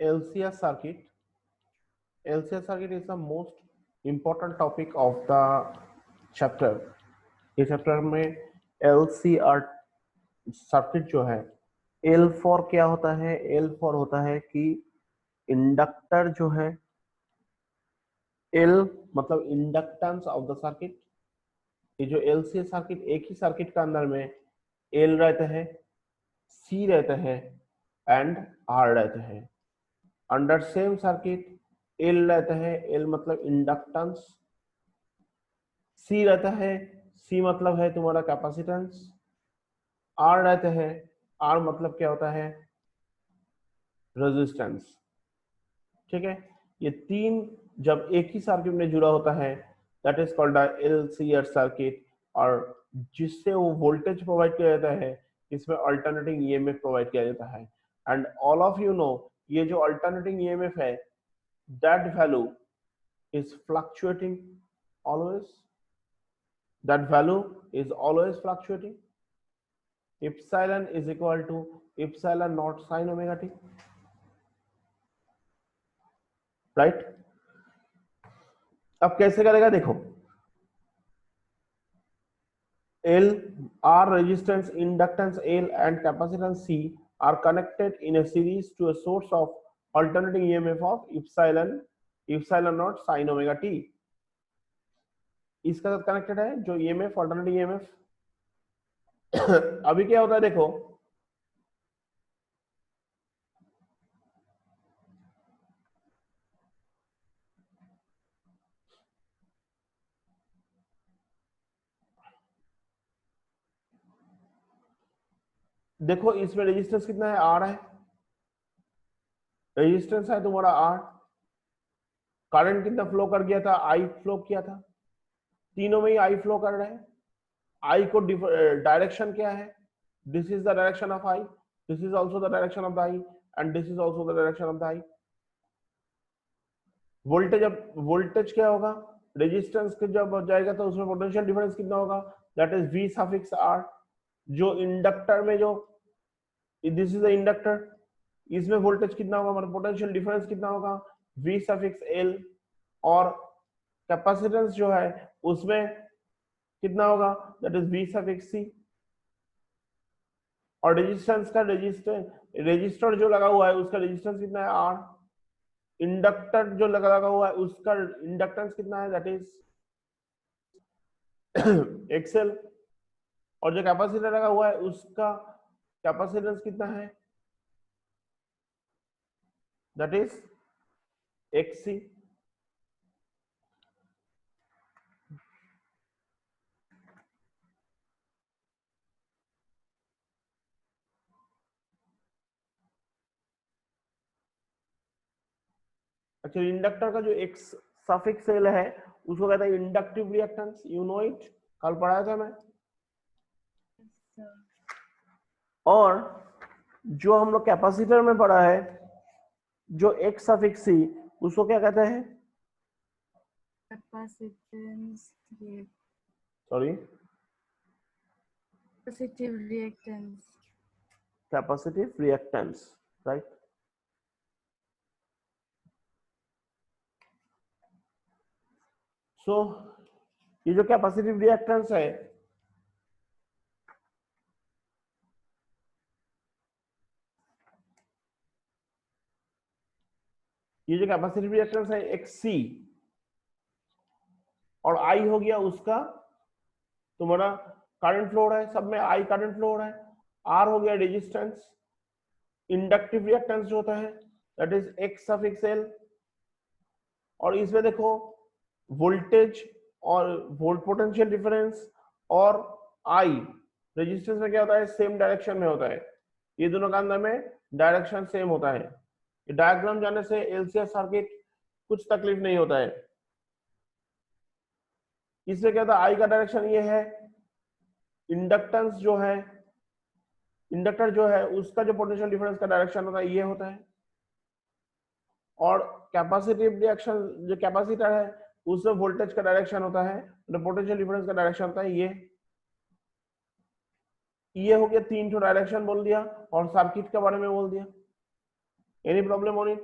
LCS circuit. LCS circuit is the most important topic of the chapter. इस chapter में LCR circuit जो है, L for क्या होता है? L फॉर होता है कि इंडक्टर जो है, L मतलब इंडक्टेंस ऑफ द सर्किट। ये जो LCS सर्किट, एक ही सर्किट का अंदर में L रहता है, C रहता है एंड R रहता है। अंडर सेम सर्किट L रहता है, L मतलब इंडक्टेंस, C रहता है, C मतलब है तुम्हारा कैपेसिटेंस, R रहता है, R मतलब क्या होता है? रेजिस्टेंस। ठीक है, ये तीन जब एक ही सर्किट में जुड़ा होता है that is called LCR circuit, और जिससे वो वोल्टेज प्रोवाइड किया जाता है, इसमें अल्टरनेटिंग EMF प्रोवाइड किया जाता है। And all of you know, ये जो अल्टरनेटिंग EMF है, that value is fluctuating always. That value is always fluctuating. Epsilon is equal to epsilon naught sin omega t, right? अब कैसे करेगा देखो, L, R resistance, inductance L and capacitance C are connected in a series to a source of alternating EMF of epsilon naught sin omega t. इसका साथ connected है जो EMF, alternating EMF। अभी क्या होता है देखो, देखो इसमें रेजिस्टेंस कितना है? R है, रेजिस्टेंस है तुम्हारा R। करंट कितना फ्लो कर गया था? I फ्लो किया था। तीनों में ही I फ्लो कर रहे हैं। I को डायरेक्शन क्या है? This is the direction of I, this is also the direction of the I and this is also the direction of the I। Voltage, अब वोल्टेज क्या होगा? रेजिस्टेंस के जब जाएगा तो उसमें पोटेंशियल डिफरेंस कितना होगा? That is V suffix R। जो इंडक्टर में जो, दिस इज द इंडक्टर, इसमें वोल्टेज कितना होगा, मतलब पोटेंशियल डिफरेंस कितना होगा? V suffix L। और कैपेसिटेंस जो है उसमें कितना होगा? That is V suffix C। और रेजिस्टेंस का रजिस्टर जो लगा हुआ है उसका रेजिस्टेंस कितना है? R। इंडक्टर जो लगा हुआ है उसका इंडक्टेंस कितना है? That is XL। और जो कैपेसिटर लगा हुआ है उसका कैपेसिटेंस कितना है? That is XC। अच्छा, इंडक्टर का जो X सफिक्स L है उसको कहते हैं inductive reactance. You know it, कल पढ़ाया था मैं। और जो हम लोग कैपेसिटर में पढ़ा है, जो X सफिक्स C, उसको क्या कहते हैं? Capacitance, sorry, capacitive reactance. Capacitive reactance, right. So ये जो कैपेसिटिव रिएक्टेंस है, ये जो कैपेसिटिव रिएक्टेंस है XC, और I हो गया उसका तुम्हारा करंट फ्लो है, सब में I करंट फ्लो है। R हो गया रेजिस्टेंस। इंडक्टिव रिएक्टेंस जो होता है that is X suffix L। और इसमें देखो वोल्टेज और वोल्ट पोटेंशियल डिफरेंस और I रेजिस्टेंस में क्या होता है? सेम डायरेक्शन में होता है। ये दोनों का अंदर में डायरेक्शन सेम होता है। ये डायग्राम जाने से LCR सर्किट कुछ तकलीफ नहीं होता है। इसमें क्या होता है? I का डायरेक्शन ये है, इंडक्टेंस जो है, इंडक्टर जो है उसका जो पोटेंशियल डिफरेंस का डायरेक्शन होता है ये होता है। और कैपेसिटिव रिएक्शन जो कैपेसिटर है उसमें वोल्टेज का डायरेक्शन होता है, तो पोटेंशियल डिफरेंस का डायरेक्शन होता है ये हो गया। तीन ठो डायरेक्शन बोल दिया और सर्किट के बारे में बोल दिया। Any problem on it?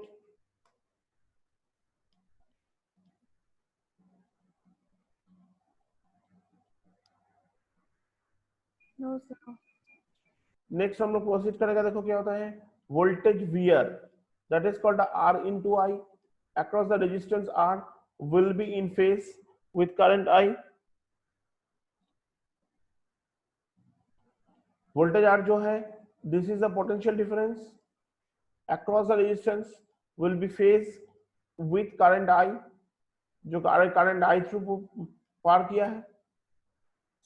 No, sir. Next हम लोग प्रोसीड करेगा, देखो क्या होता है, voltage VR that is called R into I across the resistance R will be in phase with current I. Voltage R जो है, this is the potential difference across the resistance will be phase with current I, जो current I through पार किया है।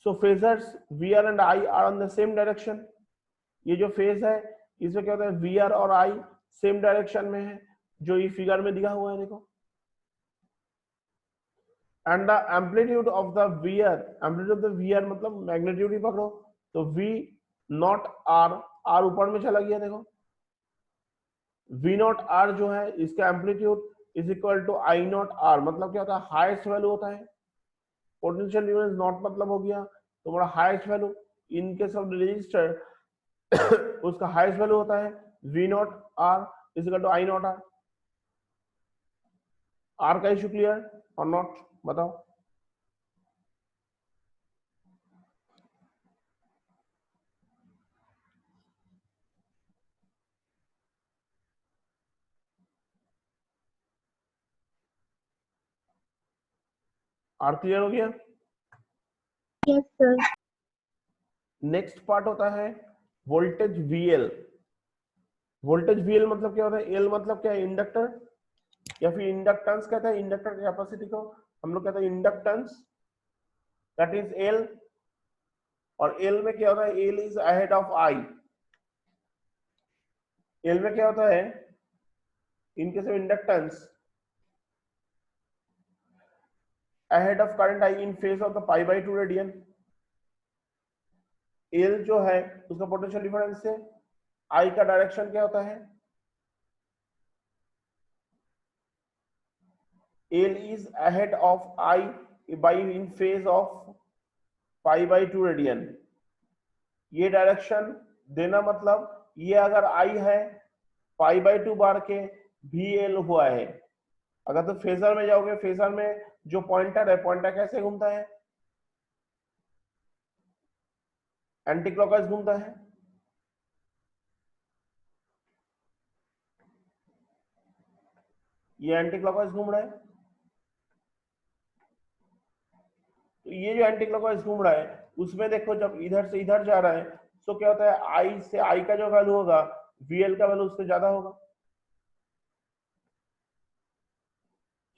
So phasors V R and I R on the same direction. ये जो phase है इसमें क्या होता है, वी आर और आई सेम डायरेक्शन में है, जो ये फिगर में दिया हुआ है देखो। And the amplitude of the V R, amplitude of the V R मतलब मैग्नीट्यूड ही पकड़ो, तो वी नॉट आर, आर ऊपर में चला गया देखो, वी नॉट आर जो है इसका amplitude is equal to I not R, मतलब क्या होता है, हाईएस्ट वैल्यू होता है। पोटेंशियल डिफरेंस नॉट मतलब हो गया तुम्हारा highest value, in case of register उसका हाईएस्ट वैल्यू होता है V not R is equal to I not R. R का इशू क्लियर और नॉट, बताओ। आर क्लियर हो गया? Yes, sir. नेक्स्ट पार्ट होता है वोल्टेज वीएल। वोल्टेज वीएल मतलब क्या होता है, एल मतलब क्या है, इंडक्टर या फिर इंडक्टेंस कहते हैं, इंडक्टर की कैपेसिटी को हम लोग कहते हैं इंडक्टेंस, दैट इज एल। और एल में क्या होता है, L is ahead of I. L में क्या होता है, इन case of inductance ahead of current I in phase of the pi by 2 radian. L जो है उसका पोटेंशियल डिफरेंस से आई का डायरेक्शन क्या होता है, L is ahead of I by in phase of pi by 2 radian. ये डायरेक्शन देना मतलब ये अगर आई है पाई बाई 2 बार के भी एल हुआ है। अगर तो फेजर में जाओगे, फेजर में जो पॉइंटर है, पॉइंटर कैसे घूमता है, एंटी क्लॉकवाइज घूमता है। ये एंटी क्लॉकवाइज घूम रहा है, तो ये जो एंटी क्लॉकवाइज घूम रहा है उसमें देखो जब इधर से इधर जा रहा है तो क्या होता है, आई से आई का जो वैल्यू होगा वीएल का वैल्यू उससे ज्यादा होगा,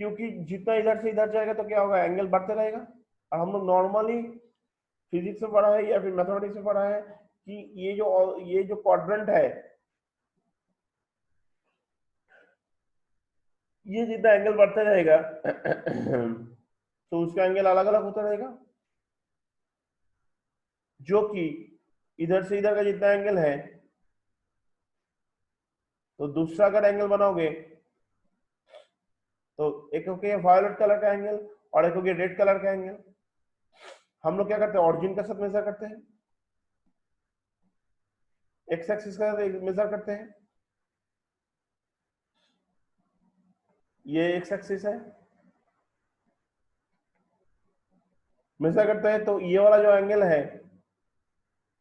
क्योंकि जितना इधर से इधर जाएगा तो क्या होगा, एंगल बढ़ते रहेगा। और हम लोग नॉर्मली फिजिक्स में पढ़ा है या फिर मैथमेटिक्स में पढ़ा है कि ये जो क्वाड्रेंट है, ये जितना एंगल बढ़ता रहेगा तो उसका एंगल अलग अलग होता रहेगा, जो कि इधर से इधर का जितना एंगल है, तो दूसरा अगर एंगल बनाओगे तो एक हो गया वायलेट कलर का एंगल और एक हो गया रेड कलर का एंगल। हम लोग क्या करते हैं, ऑरिजिन का साथ मेजर करते हैं, एक्स एक्सिस का मेजर करते हैं, ये एक्स एक्सिस है, मेजर करते हैं, तो ये वाला जो एंगल है,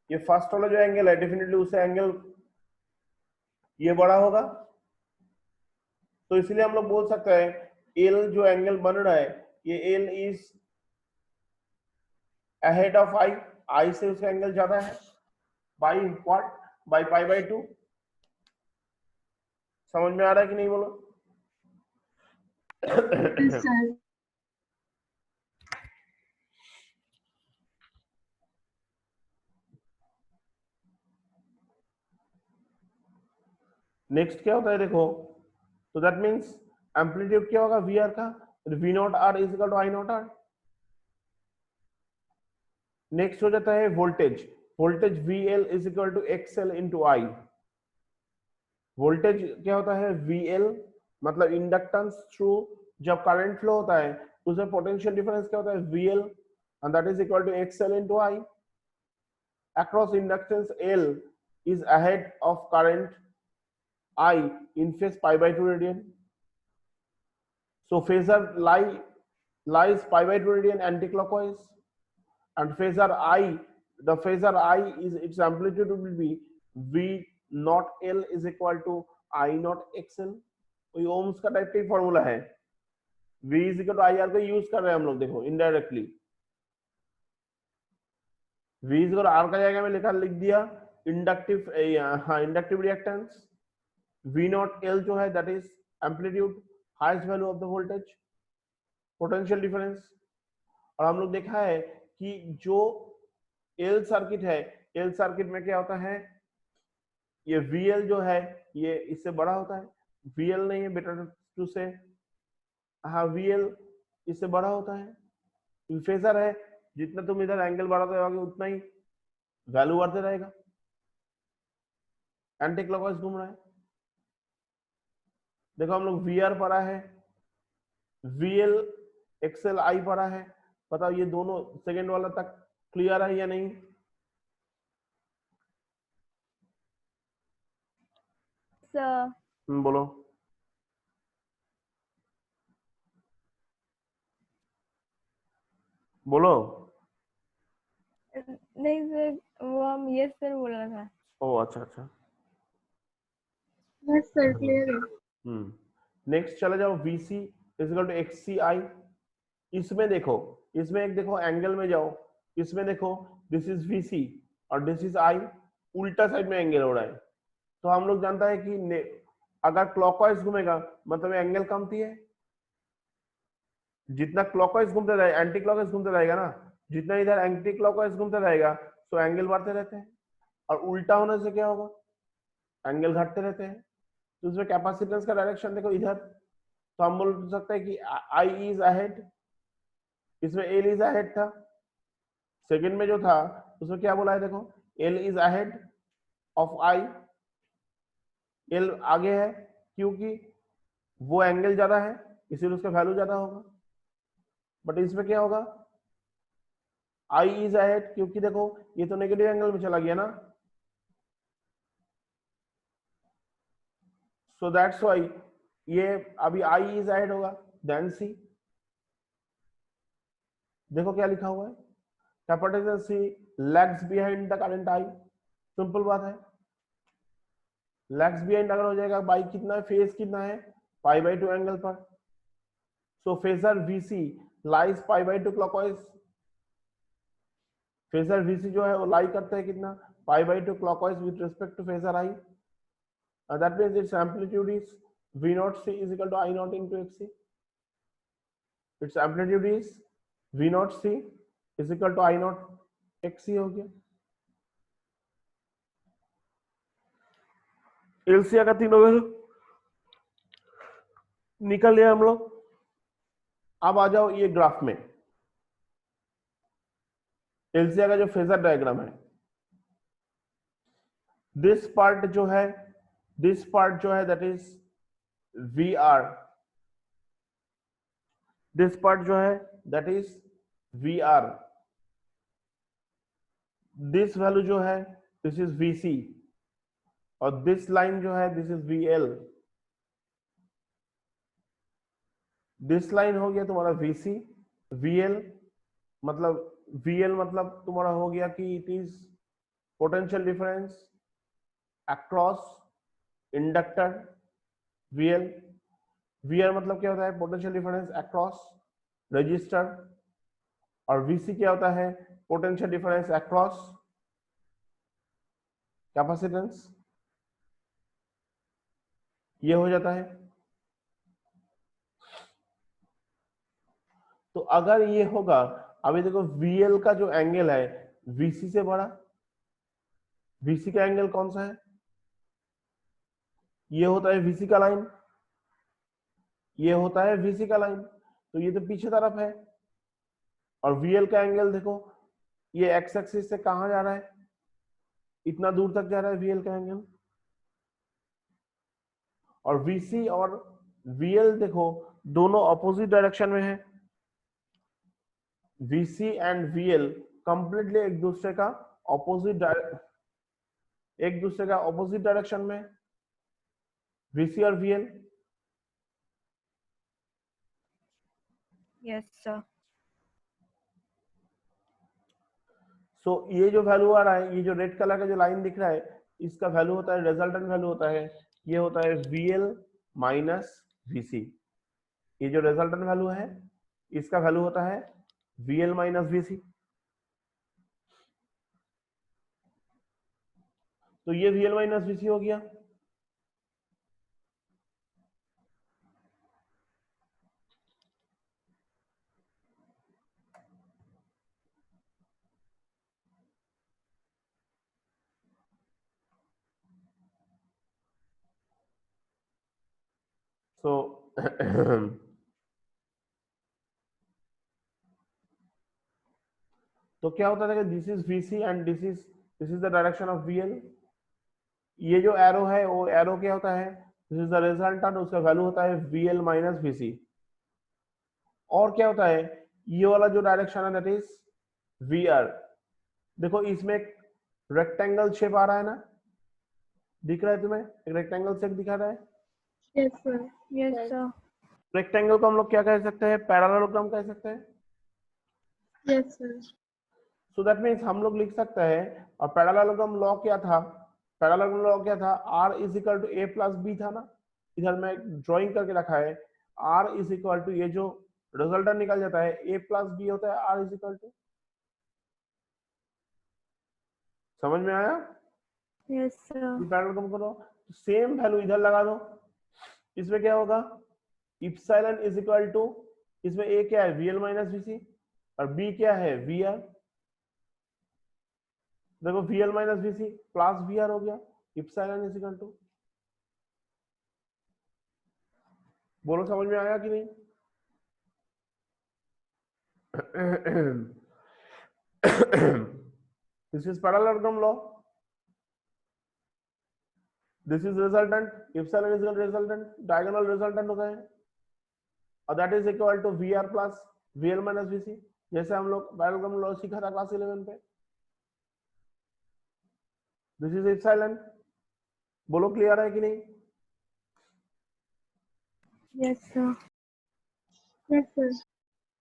ये फर्स्ट वाला जो एंगल है, डेफिनेटली उससे एंगल ये बड़ा होगा। तो इसलिए हम लोग बोल सकते हैं एल जो एंगल बन रहा है, ये एल इज अहेड ऑफ आई, आई से उसका एंगल ज्यादा है, by what, by pi by 2। समझ में आ रहा है कि नहीं, बोलो। Yes, sir. नेक्स्ट क्या होता है देखो, तो दैट मींस एम्पलीट्यूड क्या होगा वी आर का, V not R is equal to I not R. Next हो जाता है voltage, voltage V L is equal to X L into I. Voltage क्या होता है, वी एल मतलब इंडक्टेंस थ्रू जब करंट फ्लो होता है उसमें पोटेंशियल डिफरेंस क्या होता है, V L, and that is equal to X L into I. Across inductance L is ahead of current I in phase pi by 2 radian. So phasor lies pi by 2 radian anticlockwise, and phasor I, the phasor I is its amplitude will be V not L is equal to I not XL. कोई ohm's का type का ही formula है, V is equal to I R को use कर रहे हैं हम लोग, देखो indirectly V is equal R का जगह में लिख दिया इंडक्टिव, हाँ inductive reactance, V not L जो है that is amplitude, highest value of the voltage, potential difference. और हम लोग देखा है कि जो एल सर्किट है, एल सर्किट में क्या होता है, ये VL जो है ये इससे बड़ा होता है, VL नहीं है बेटर टू से, हाँ VL इससे बड़ा होता है। फेजर है, जितना तुम इधर एंगल बढ़ाते जाओगे उतना ही वैल्यू बढ़ते रहेगा, एंटी क्लॉकवाइज घूम रहा है। देखो हम लोग VR पढ़ा है, VL XL I पढ़ा है, बताओ ये दोनों सेकेंड वाला तक क्लियर है या नहीं? बोलो। बोलो। नहीं सर, वो हम यस सर बोला था। ओ अच्छा अच्छा, यस सर क्लियर है। नेक्स्ट चले जाओ, VC is equal to XCI। इसमें देखो, इसमें एक देखो एंगल में जाओ, इसमें देखो दिस इज VC और दिस इज I, उल्टा साइड में एंगल हो रहा है। तो हम लोग जानता है कि अगर क्लॉकवाइज घूमेगा मतलब एंगल कमती है, जितना क्लॉकवाइज घूमते रहेगा एंटी क्लॉकवाइज घूमते रहेगा ना, जितना इधर एंटी क्लॉकवाइज घूमते रहेगा तो एंगल बढ़ते रहते हैं, और उल्टा होने से क्या होगा, एंगल घटते रहते हैं। तो उसमें कैपेसिटेंस का डायरेक्शन देखो इधर, तो हम बोल सकते हैं कि I इज अहेड, इसमें L इज अहेड था, सेकंड में जो था उसमें क्या बोला है देखो, L is ahead of I, L आगे है क्योंकि वो एंगल ज्यादा है इसीलिए उसका वैल्यू ज्यादा होगा। बट इसमें क्या होगा, I इज अहेड क्योंकि देखो ये तो नेगेटिव एंगल में चला गया ना, सो दैट्स व्हाई ये अभी I इज अहेड होगा देन C। देखो क्या लिखा हुआ है, capital C lags behind the current I, simple बात है, लैग्स बिहाइंड अगर हो जाएगा बाई कितना है, फेज कितना है, पाई बाई 2 एंगल पर। So phasor VC lies pi by 2 clockwise, phasor VC जो है वो लाई करते हैं कितना, pi by 2 clockwise with respect to phasor I, that means its amplitude is V naught C is equal to I naught into XC, its amplitude is V naught C is equal to I naught XC हो गया। LCR का तीनों value निकल लिया हम लोग। अब आ जाओ ये ग्राफ में, एलसीआर का जो फेजर डायग्राम है, दिस पार्ट जो है, दिस पार्ट जो है that is VR, this part जो है that is VR, this value जो है दिस इज VC, और दिस लाइन जो है this is VL, this line हो गया तुम्हारा VC, VL मतलब VL मतलब तुम्हारा हो गया कि it is potential difference across inductor VL, VR मतलब क्या होता है, पोटेंशियल डिफरेंस अक्रॉस रजिस्टर, और VC क्या होता है, पोटेंशियल डिफरेंस अक्रॉस कैपेसिटेंस, ये हो जाता है। तो अगर ये होगा, अभी देखो VL का जो एंगल है VC से बड़ा, VC का एंगल कौन सा है, ये होता है VC का लाइन, ये होता है VC का लाइन, तो ये तो पीछे तरफ है, और VL का एंगल देखो ये एक्स एक्सिस से कहां जा रहा है, इतना दूर तक जा रहा है VL का एंगल, और VC और VL देखो दोनों अपोजिट डायरेक्शन में है, VC एंड VL कंप्लीटली एक दूसरे का अपोजिट डायरेक्शन में, VC और VL? Yes, sir. सो ये जो वैल्यू आ रहा है, ये जो रेड कलर का जो लाइन दिख रहा है, इसका वैल्यू होता है, रिजल्टेंट वैल्यू होता है, ये होता है VL माइनस VC। ये जो रिजल्टेंट वैल्यू है, इसका वैल्यू होता है VL माइनस VC। तो ये VL माइनस VC हो गया। सो तो क्या होता है, this is VC and this is the direction of VL। ये जो एरो है वो एरो क्या होता है, दिस इज द रिजल्टेंट, उसका वैल्यू होता है VL माइनस VC। और क्या होता है, ये वाला जो डायरेक्शन है दैट इज VR। देखो इसमें एक रेक्टेंगल शेप आ रहा है ना, दिख रहा है तुम्हें, एक रेक्टेंगल शेप दिखा रहा है। Yes, sir. Yes, sir. Rectangle को हम लोग क्या कह सकते हैं, पैरेललोग्राम कह सकते हैं। Yes, sir. So that means हम लोग लिख सकते हैं, और पैरेललोग्राम लॉ क्या था, पैरेललोग्राम लॉ क्या था, R is equal to A plus B था ना। इधर मैं ड्राइंग करके रखा है, R इज इक्वल टू, ये जो रिजल्टेंट निकल जाता है A प्लस B होता है R इज इक्वल टू। समझ में आया? Yes, sir. पैरेललोग्राम करो, सेम वैल्यू इधर लगा दो। इसमें क्या होगा, इप्सिलॉन इज इक्वल टू, इसमें A क्या है VL माइनस VC, और B क्या है VR। देखो VL minus VC plus VR हो गया, इप्सिलॉन इज इक्वल टू। बोलो समझ में आया कि नहीं? This is parallelogram law. This is resultant. Epsilon is the resultant. Diagonal resultant होता है, और that is equal to VR plus VL minus VC, जैसे हम लोग parallelogram law सीखा था क्लास 11 पे। This is epsilon। बोलो क्लियर है कि नहीं? Yes, sir. Yes, sir.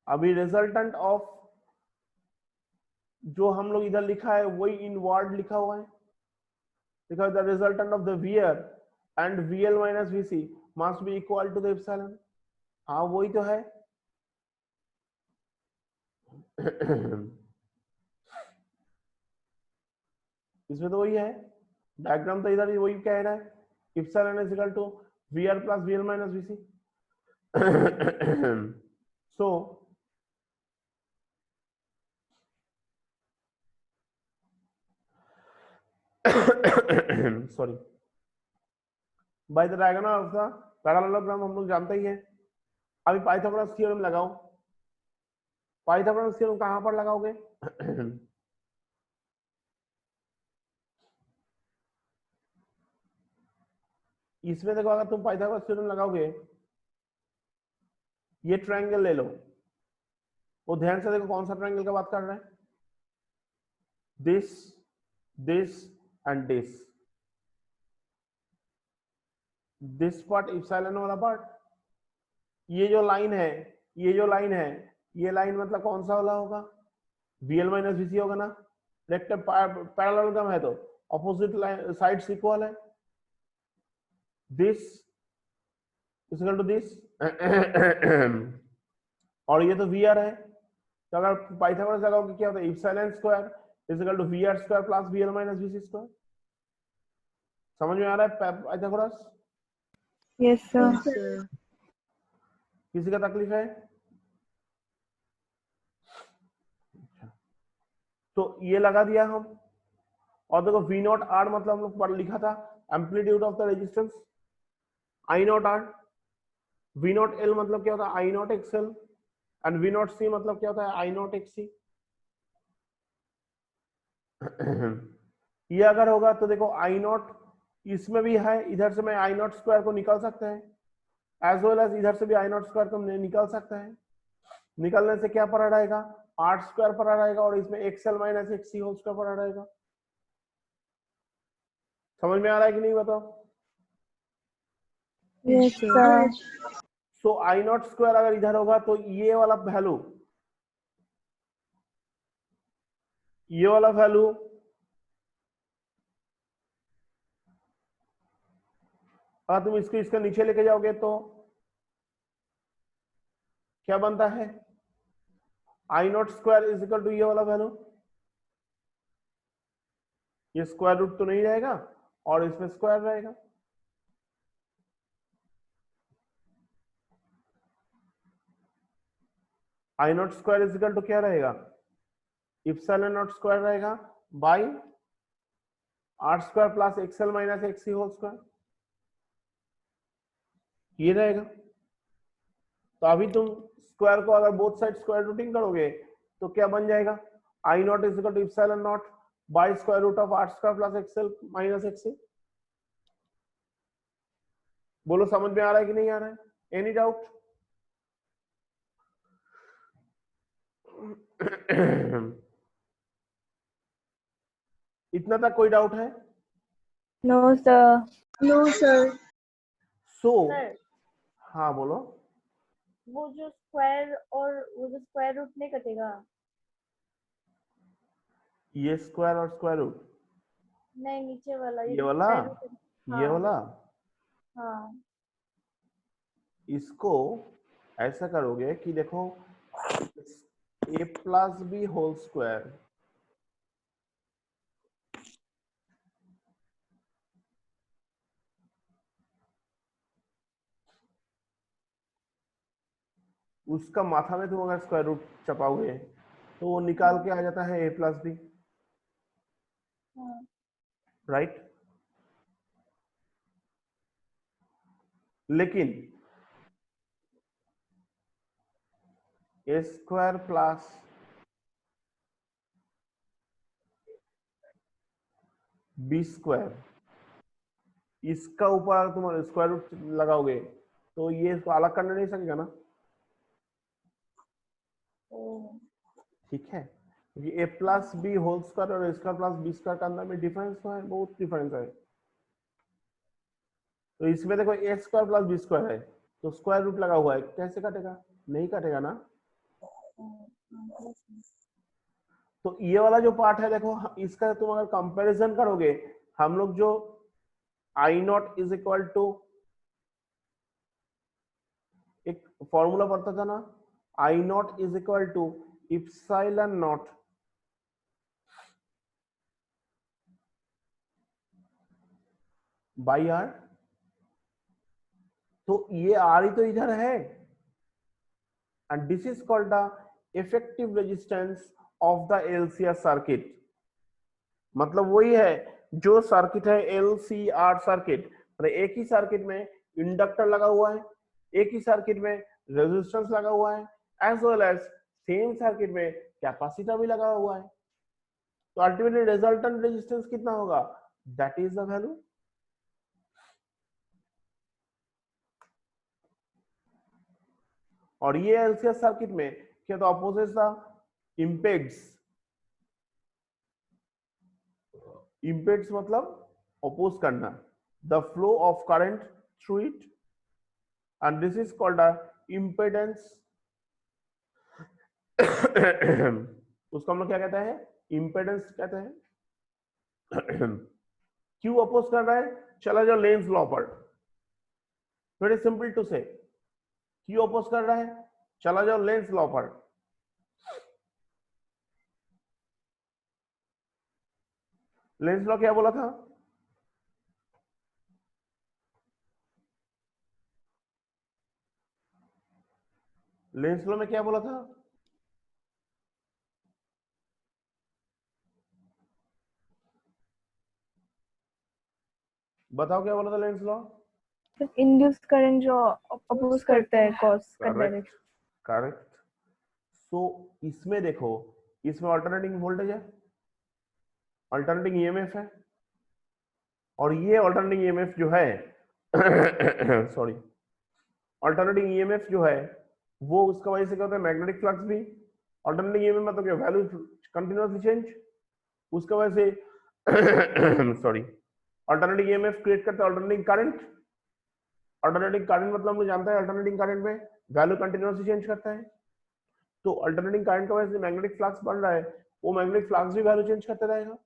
अभी रिजल्टेंट ऑफ जो हम लोग इधर लिखा है वही इन वर्ड लिखा हुआ है, because the resultant of the VR and VL minus VC must be equal to the epsilon। हाँ वही तो है। इसमें तो वही है, डायग्राम तो इधर ही वही कह रहा है, epsilon is equal to VR plus VL minus VC। So sorry, by the diagonal of the parallelogram हम लोग जानते ही हैं। अभी पाइथागोरस थ्योरम लगाओ। पाइथागोरस थ्योरम कहां पर लगाओगे? इसमें देखो, अगर तुम पाइथागोरस थ्योरम लगाओगे, ये ट्रायंगल ले लो, वो ध्यान से देखो कौन सा ट्रायंगल का बात कर रहे हैं, this this and this part epsilon वाला पार्ट। ये जो लाइन है, ये जो लाइन है, ये लाइन मतलब कौन सा वाला होगा, VL माइनस VC होगा ना। पैरेललोग्राम है तो ऑपोजिट साइड्स इक्वल है, this is equal to this. और ये तो VR है, तो अगर पाइथागोरस लगाओगे क्या होता है, epsilon square is equal to VR square plus VL minus VC square. समझ में आ रहा है Pythagoras? Yes, sir. Yes, sir. किसी का तकलीफ है? तो ये लगा दिया हम। और देखो V नॉट R मतलब हम लोग पढ़ लिखा था, amplitude of the resistance. I not R, V not L मतलब क्या होता है, I not XL, and V not C मतलब क्या होता है, I नॉट XC। ये अगर होगा तो देखो I नॉट इसमें भी है, इधर से मैं I नॉट स्क्वायर को निकाल सकते हैं, एज वेल एज इधर से भी I नॉट स्क्वायर को निकाल सकते हैं। निकलने से क्या पड़ा रहेगा, R स्क्वायर पड़ा रहेगा, और इसमें XL minus XC whole square पड़ा रहेगा। समझ में आ रहा है कि नहीं बताओ? Yes, sir. सो आई नॉट स्क्वायर अगर इधर होगा तो ये वाला वैल्यू अगर तुम इसको इसका नीचे लेके जाओगे तो क्या बनता है? I nought square is equal to ये वाला वैल्यू, ये स्क्वायर रूट तो नहीं रहेगा और इसमें स्क्वायर रहेगा। I nought square is equal to क्या रहेगा? इप्सिलॉन नॉट स्क्वायर रहेगा by R square plus XL minus XC whole square, ये रहेगा। तो अभी तुम स्क्वायर को अगर बोथ साइड स्क्वायर रूटिंग करोगे तो क्या बन जाएगा? I not is equal to epsilon not by square root of R square plus XL minus XC. बोलो समझ में आ रहा है कि नहीं आ रहा है? Any doubt? इतना तक कोई डाउट है? No, sir. No sir. So sir हाँ बोलो। वो जो स्क्वायर और वो जो स्क्वायर रूट नहीं कटेगा? ये स्क्वायर और स्क्वायर रूट, नहीं, नीचे वाला ये जो वाला, square root है। ये हाँ। वाला, हाँ इसको ऐसा करोगे कि देखो a plus B whole square उसका माथा में तुम अगर स्क्वायर रूट चपाओगे तो वो निकाल के आ जाता है a प्लस बी, हाँ राइट? लेकिन ए स्क्वायर प्लस बी स्क्वायर, इसका ऊपर अगर तुम स्क्वायर रूट लगाओगे तो ये इसको अलग करने नहीं सकेगा ना, ओ, ठीक है? क्योंकि ए प्लस बी होल स्क्वायर और ए स्क्वायर प्लस बी स्क्वायर का अंदर में डिफरेंस तो है, बहुत डिफरेंस है। तो इसमें देखो ए स्क्वायर प्लस बी स्क्वायर है तो स्क्वायर रूट लगा हुआ है, कैसे कटेगा? नहीं कटेगा ना। तो ये वाला जो पार्ट है देखो, इसका तुम अगर कंपैरिजन करोगे, हम लोग जो I not is equal to एक फॉर्मूला पढ़ता था ना, I not is equal to epsilon not by R. तो ये आर ही तो इधर है and this is called the effective resistance of the LCR circuit। मतलब वही है जो सर्किट है LCR सर्किट, मतलब एक ही सर्किट में इंडक्टर लगा हुआ है, एक ही सर्किट में रेजिस्टेंस लगा हुआ है, as well as same circuit में कैपेसिटर भी लगा हुआ है। तो अल्टीमेटली रिजल्टेंट रेजिस्टेंस कितना होगा? That is the value. और ये एलसीआर सर्किट में क्या तो अपोजिट द इम्पेड्स, इम्पेड्स मतलब अपोज करना, the flow of current through it, and this is called a impedance. उसको हम लोग क्या कहते हैं? इम्पेडेंस कहते हैं। क्यों अपोज कर रहा है? चला जाओ लेंस लॉ पर, वेरी सिंपल टू से। क्यों अपोज कर रहा है? चला जाओ लेंस लॉ पर। लेंस लॉ क्या बोला था? लेंस लॉ में क्या बोला था? बताओ क्या बोला था लेंस लॉ? इंड्यूस करंट जो अपोज करता है कॉस का करेक्ट डायरेक्शन। करेक्ट। सो इसमें देखो, इसमें अल्टरनेटिंग वोल्टेज है, अल्टरनेटिंग ईएमएफ है, और ये अल्टरनेटिंग ईएमएफ जो है सॉरी, अल्टरनेटिंग ईएमएफ जो है वो उसका वजह से क्या होता है? मैग्नेटिक फ्लक्स भी। अल्टरनेटिंग ईएमएफ मतलब क्या? वैल्यू कंटिन्यूअसली चेंज, उसका वजह से सॉरी, अल्टरनेटिंग ईएमएफ क्रिएट करता है अल्टरनेटिंग करंट, अल्टरनेटिंग करंट मतलब हम लोग जानते हैं अल्टरनेटिंग करंट में वैल्यू कंटिन्यूसली चेंज करता है, तो अल्टरनेटिंग करंट की वजह से मैग्नेटिक फ्लक्स बन रहा है, वो मैग्नेटिक फ्लक्स भी वैल्यू चेंज करते रहेगा,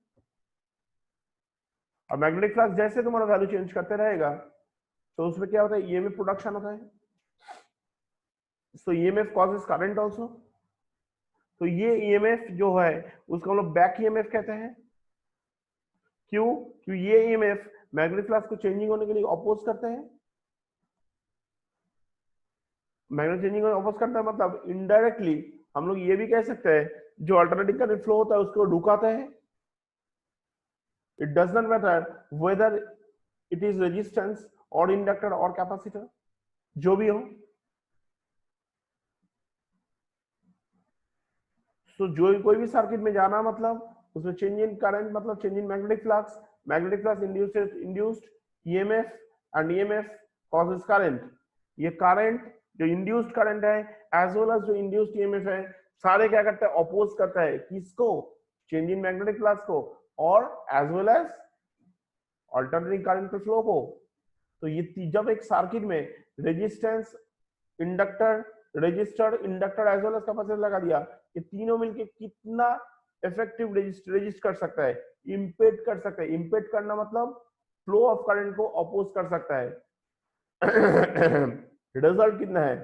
और मैग्नेटिक फ्लक्स जैसे तुम्हारा वैल्यू चेंज करते रहेगा तो उसमें क्या होता है, ईएमएफ प्रोडक्शन होता है, सो ईएमएफ कॉजेस करंट आल्सो। तो ये ईएमएफ जो है उसको हम लोग बैक ईएमएफ कहते हैं। क्यों? क्योंकि ये ईएमएफ मैग्नेटिक फ्लक्स को चेंजिंग होने के लिए अपोज करते हैं। मैग्नेटिक चेंजिंग को अपोज करता है मतलब इनडायरेक्टली हम लोग ये भी कह सकते हैं जो अल्टरनेटिंग करंट फ्लो होता है उसको रुकाता है। It does not matter whether it is resistance और इंडक्टर और कैपेसिटर, जो भी हो। सो जो कोई भी सर्किट में जाना मतलब उसमें चेंज इन करंट मतलब change in magnetic flux induced EMF and EMF causes current. ये करंट जो इंड्यूस्ड करंट है एज वेल एज जो इंड्यूस्ड ईएमएफ है सारे क्या करते हैं, अपोज करता है किसको, चेंज इन मैग्नेटिक फ्लक्स को और as well as alternating current के फ्लो को। तो ये जब एक सर्किट में resistance inductor register inductor as well as capacitor लगा दिया, ये तीनों मिलके कितना इफेक्टिव रेजिस्ट कर सकता है, इम्पेड कर सकता है। इम्पेड करना मतलब फ्लो ऑफ करंट को अपोज कर सकता है। रिजल्ट कितना है,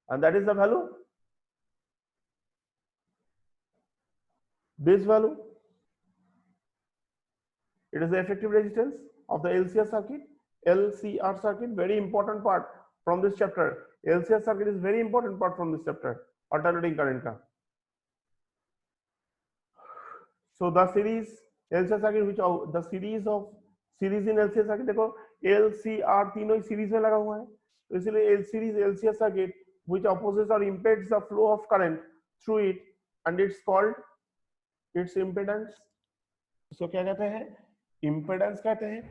and that is the value, this value, it is the effective resistance of the LCR circuit. LCR circuit, very important part from this chapter. LCR circuit is very important part from this chapter, alternating current का। So the series LCR circuit which the series in LCR circuit देखो LCR तीनों ही series में लगा हुआ है, तो इसलिए LCR circuit which opposes or impedes the flow of current through it and it's called its impedance। इसको क्या कहते हैं, इम्पेडेंस कहते हैं।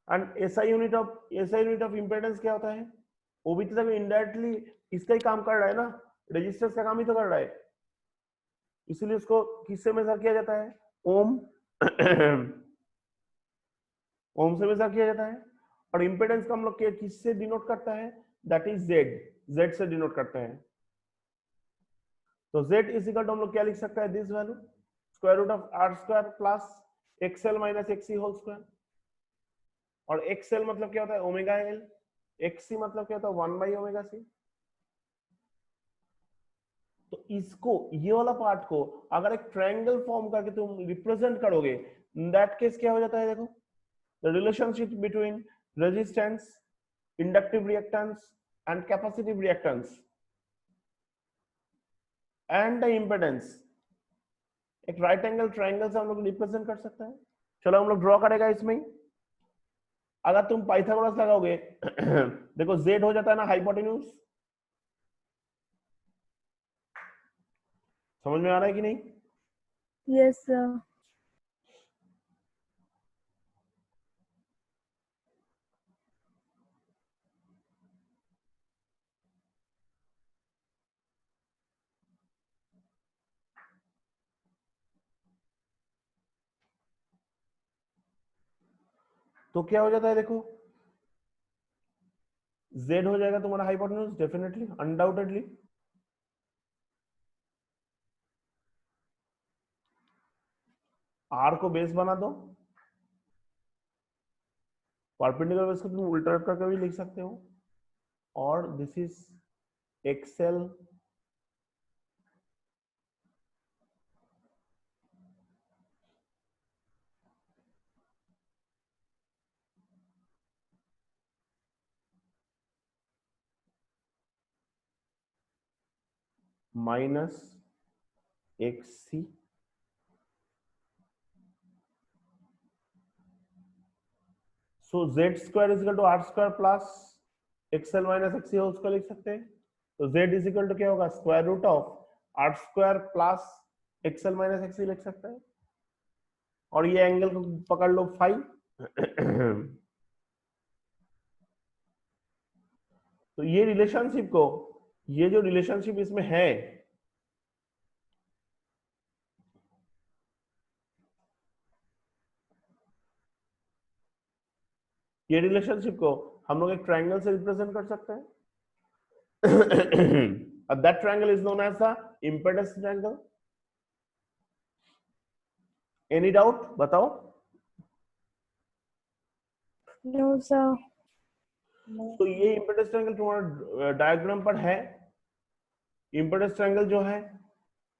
And SI unit of impedance क्या होता है, वो भी तो इनडायरेक्टली इसका ही काम कर रहा है ना, रेजिस्टेंस का काम ही तो कर रहा है, इसलिए उसको किससे मेजर किया जाता है, ओम ओम से मेजर किया जाता है। और इम्पेडेंस का हम लोग किससे डिनोट करता है, दैट इज जेड से डिनोट करते हैं। तो जेड इज इक्वल टू हम लोग क्या लिख सकते हैं, this value square root of R square plus XL minus XC whole square. और एक्सएल मतलब क्या होता है, ओमेगा एल, एक्सी मतलब क्या होता है, 1 बाई ओमेगा सी। तो इसको ये वाला पार्ट को अगर एक ट्रायंगल फॉर्म करके तुम रिप्रेजेंट करोगे, दैट केस क्या हो जाता है, देखो the relationship between resistance, inductive reactance and capacitive reactance and the impedance, एक राइट एंगल ट्रायंगल से हम लोग रिप्रेजेंट कर सकते हैं। चलो हम लोग ड्रॉ करेगा इसमें ही। अगर तुम पाइथागोरस लगाओगे देखो जेड हो जाता है ना हाइपोटेन्यूज, समझ में आ रहा है कि नहीं? Yes, sir. तो क्या हो जाता है, देखो जेड हो जाएगा तुम्हारा हाइपोटेन्यूज, डेफिनेटली अनडाउटेडली। आर को बेस बना दो, परपेंडिकुलर बेस को तुम उल्टा करके भी लिख सकते हो, और this is XL minus XC so Z square is equal to R square plus XL minus XC हो, उसको लिख सकते हैं। तो जेड इज इक्वल टू क्या होगा, square root of R square plus XL minus XC लिख सकते हैं। और ये एंगल को पकड़ लो फाइव तो ये जो रिलेशनशिप इसमें है, ये रिलेशनशिप को हम लोग एक ट्रायंगल से रिप्रेजेंट कर सकते हैं. That triangle is known as the impedance triangle. Any doubt? बताओ. No, sir. तो ये impedance triangle तुम्हारा डायग्राम पर है. impedance triangle जो है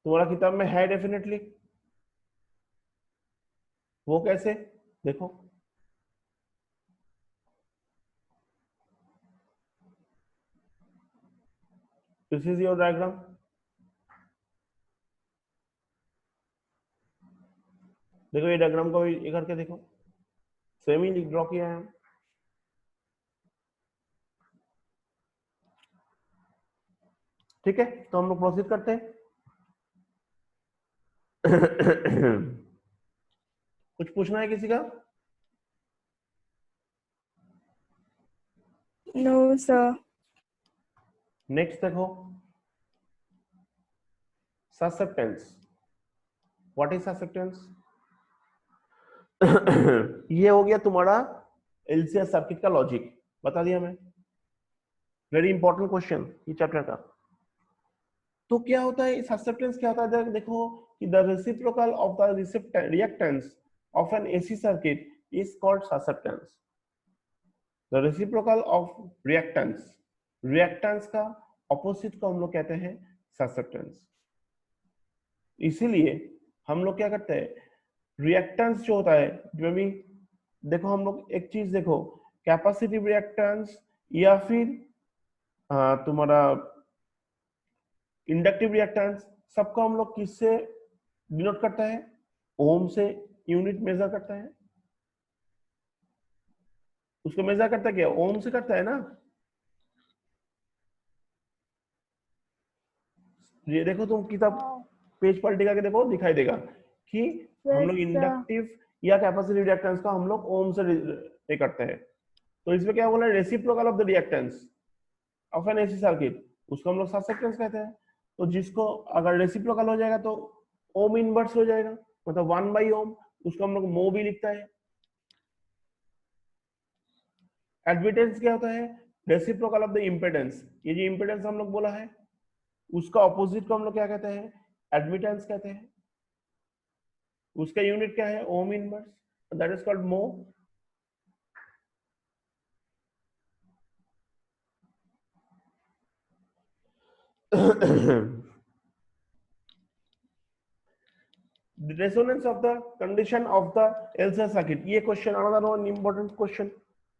तुम्हारा किताब में है डेफिनेटली. वो कैसे देखो. This is your diagram. देखो ये डायग्राम को ये करके देखो. सेम ही ड्रॉ किया है. ठीक है, तो हम लोग प्रोसीड करते हैं. कुछ पूछना है किसी का? No, sir. नेक्स्ट देखो, ससेप्टेंस. What is susceptance? ये हो गया तुम्हारा एलसीएस सर्किट का लॉजिक. बता दिया मैं. वेरी इंपॉर्टेंट क्वेश्चन ये चैप्टर का. तो क्या होता है ससेप्टेंस? क्या होता है देखो कि the reciprocal of the reactance of N AC circuit is called susceptance. The reciprocal of reactance का ऑपोजिट को हम लोग कहते हैं ससेप्टेंस. इसीलिए हम लोग क्या करते हैं, रिएक्टेंस जो होता है जो भी देखो, हम लोग एक चीज देखो, कैपेसिटिव रिएक्टेंस या फिर तुम्हारा इंडक्टिव रिएक्टेंस, सबको हम लोग किससे डिनोट करता है? ओम से यूनिट मेजर करता है. उसको मेजर करता है क्या? ओम से करता है ना. ये देखो तुम किताब पेज पलटी करके देखो, दिखाई देगा कि हम लोग इंडक्टिव या कैपेसिटिव रिएक्टेंस का हम लोग ओम से करते हैं. तो इसमें क्या बोला? Reciprocal of the reactance of N AC circuit, उसको हम लोग ससेप्टेंस कहते हैं. तो जिसको अगर रेसिप्रोकल हो जाएगा तो ओम इनवर्स हो जाएगा, मतलब 1/ओम. उसको हम लोग मो भी लिखता है. एडमिटेंस क्या होता है? Reciprocal of the impedance. ये जो इंपेडेंस हम लोग बोला है उसका ऑपोजिट को हम लोग क्या कहते हैं? एडमिटेंस कहते हैं. उसका यूनिट क्या है? Ohm inverse. That is called mho. Resonance of the condition of the LCS circuit. ये question another one important question.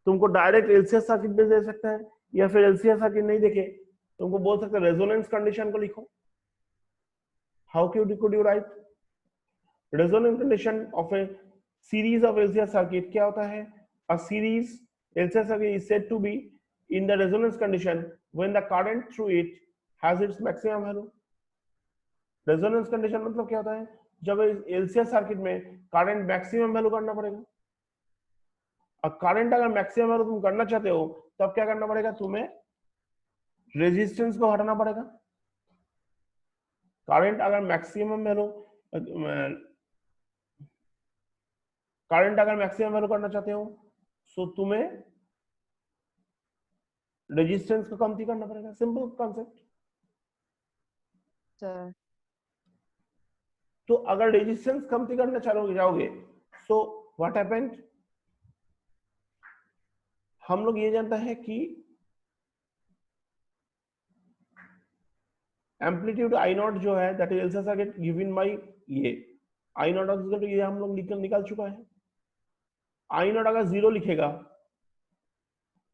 तुमको डायरेक्ट एलसीएस सर्किट में दे सकता है या फिर एलसीएस सर्किट नहीं देखे तुमको बोल सकते हैं रेजोनेंस कंडीशन को लिखो. How could you write resonance condition of a series of LCS circuit? क्या होता है? A series LCS circuit is said to be in the resonance condition when the current through it has its maximum value. Resonance condition मतलब क्या होता है? जब LCS circuit में current maximum value करना पड़ेगा. अब करंट अगर मैक्सिमम वैल्यू तुम करना चाहते हो तब क्या करना पड़ेगा? तुम्हें रेजिस्टेंस को हटाना पड़ेगा. करंट अगर मैक्सिमम वैल्यू करना चाहते हो तो तुम्हें रेजिस्टेंस को कमती करना पड़ेगा. Simple concept. सर तो अगर रेजिस्टेंस कमती करना जाओगे सो व्हाट हैपेंड? हम लोग ये जानता है कि एम्पलीट्यूड आई नॉट जो है that is LCS circuit given by ये आई नॉट इक्वल टू ये हम लोग निकाल चुका है. आई नॉट अगर 0 लिखेगा,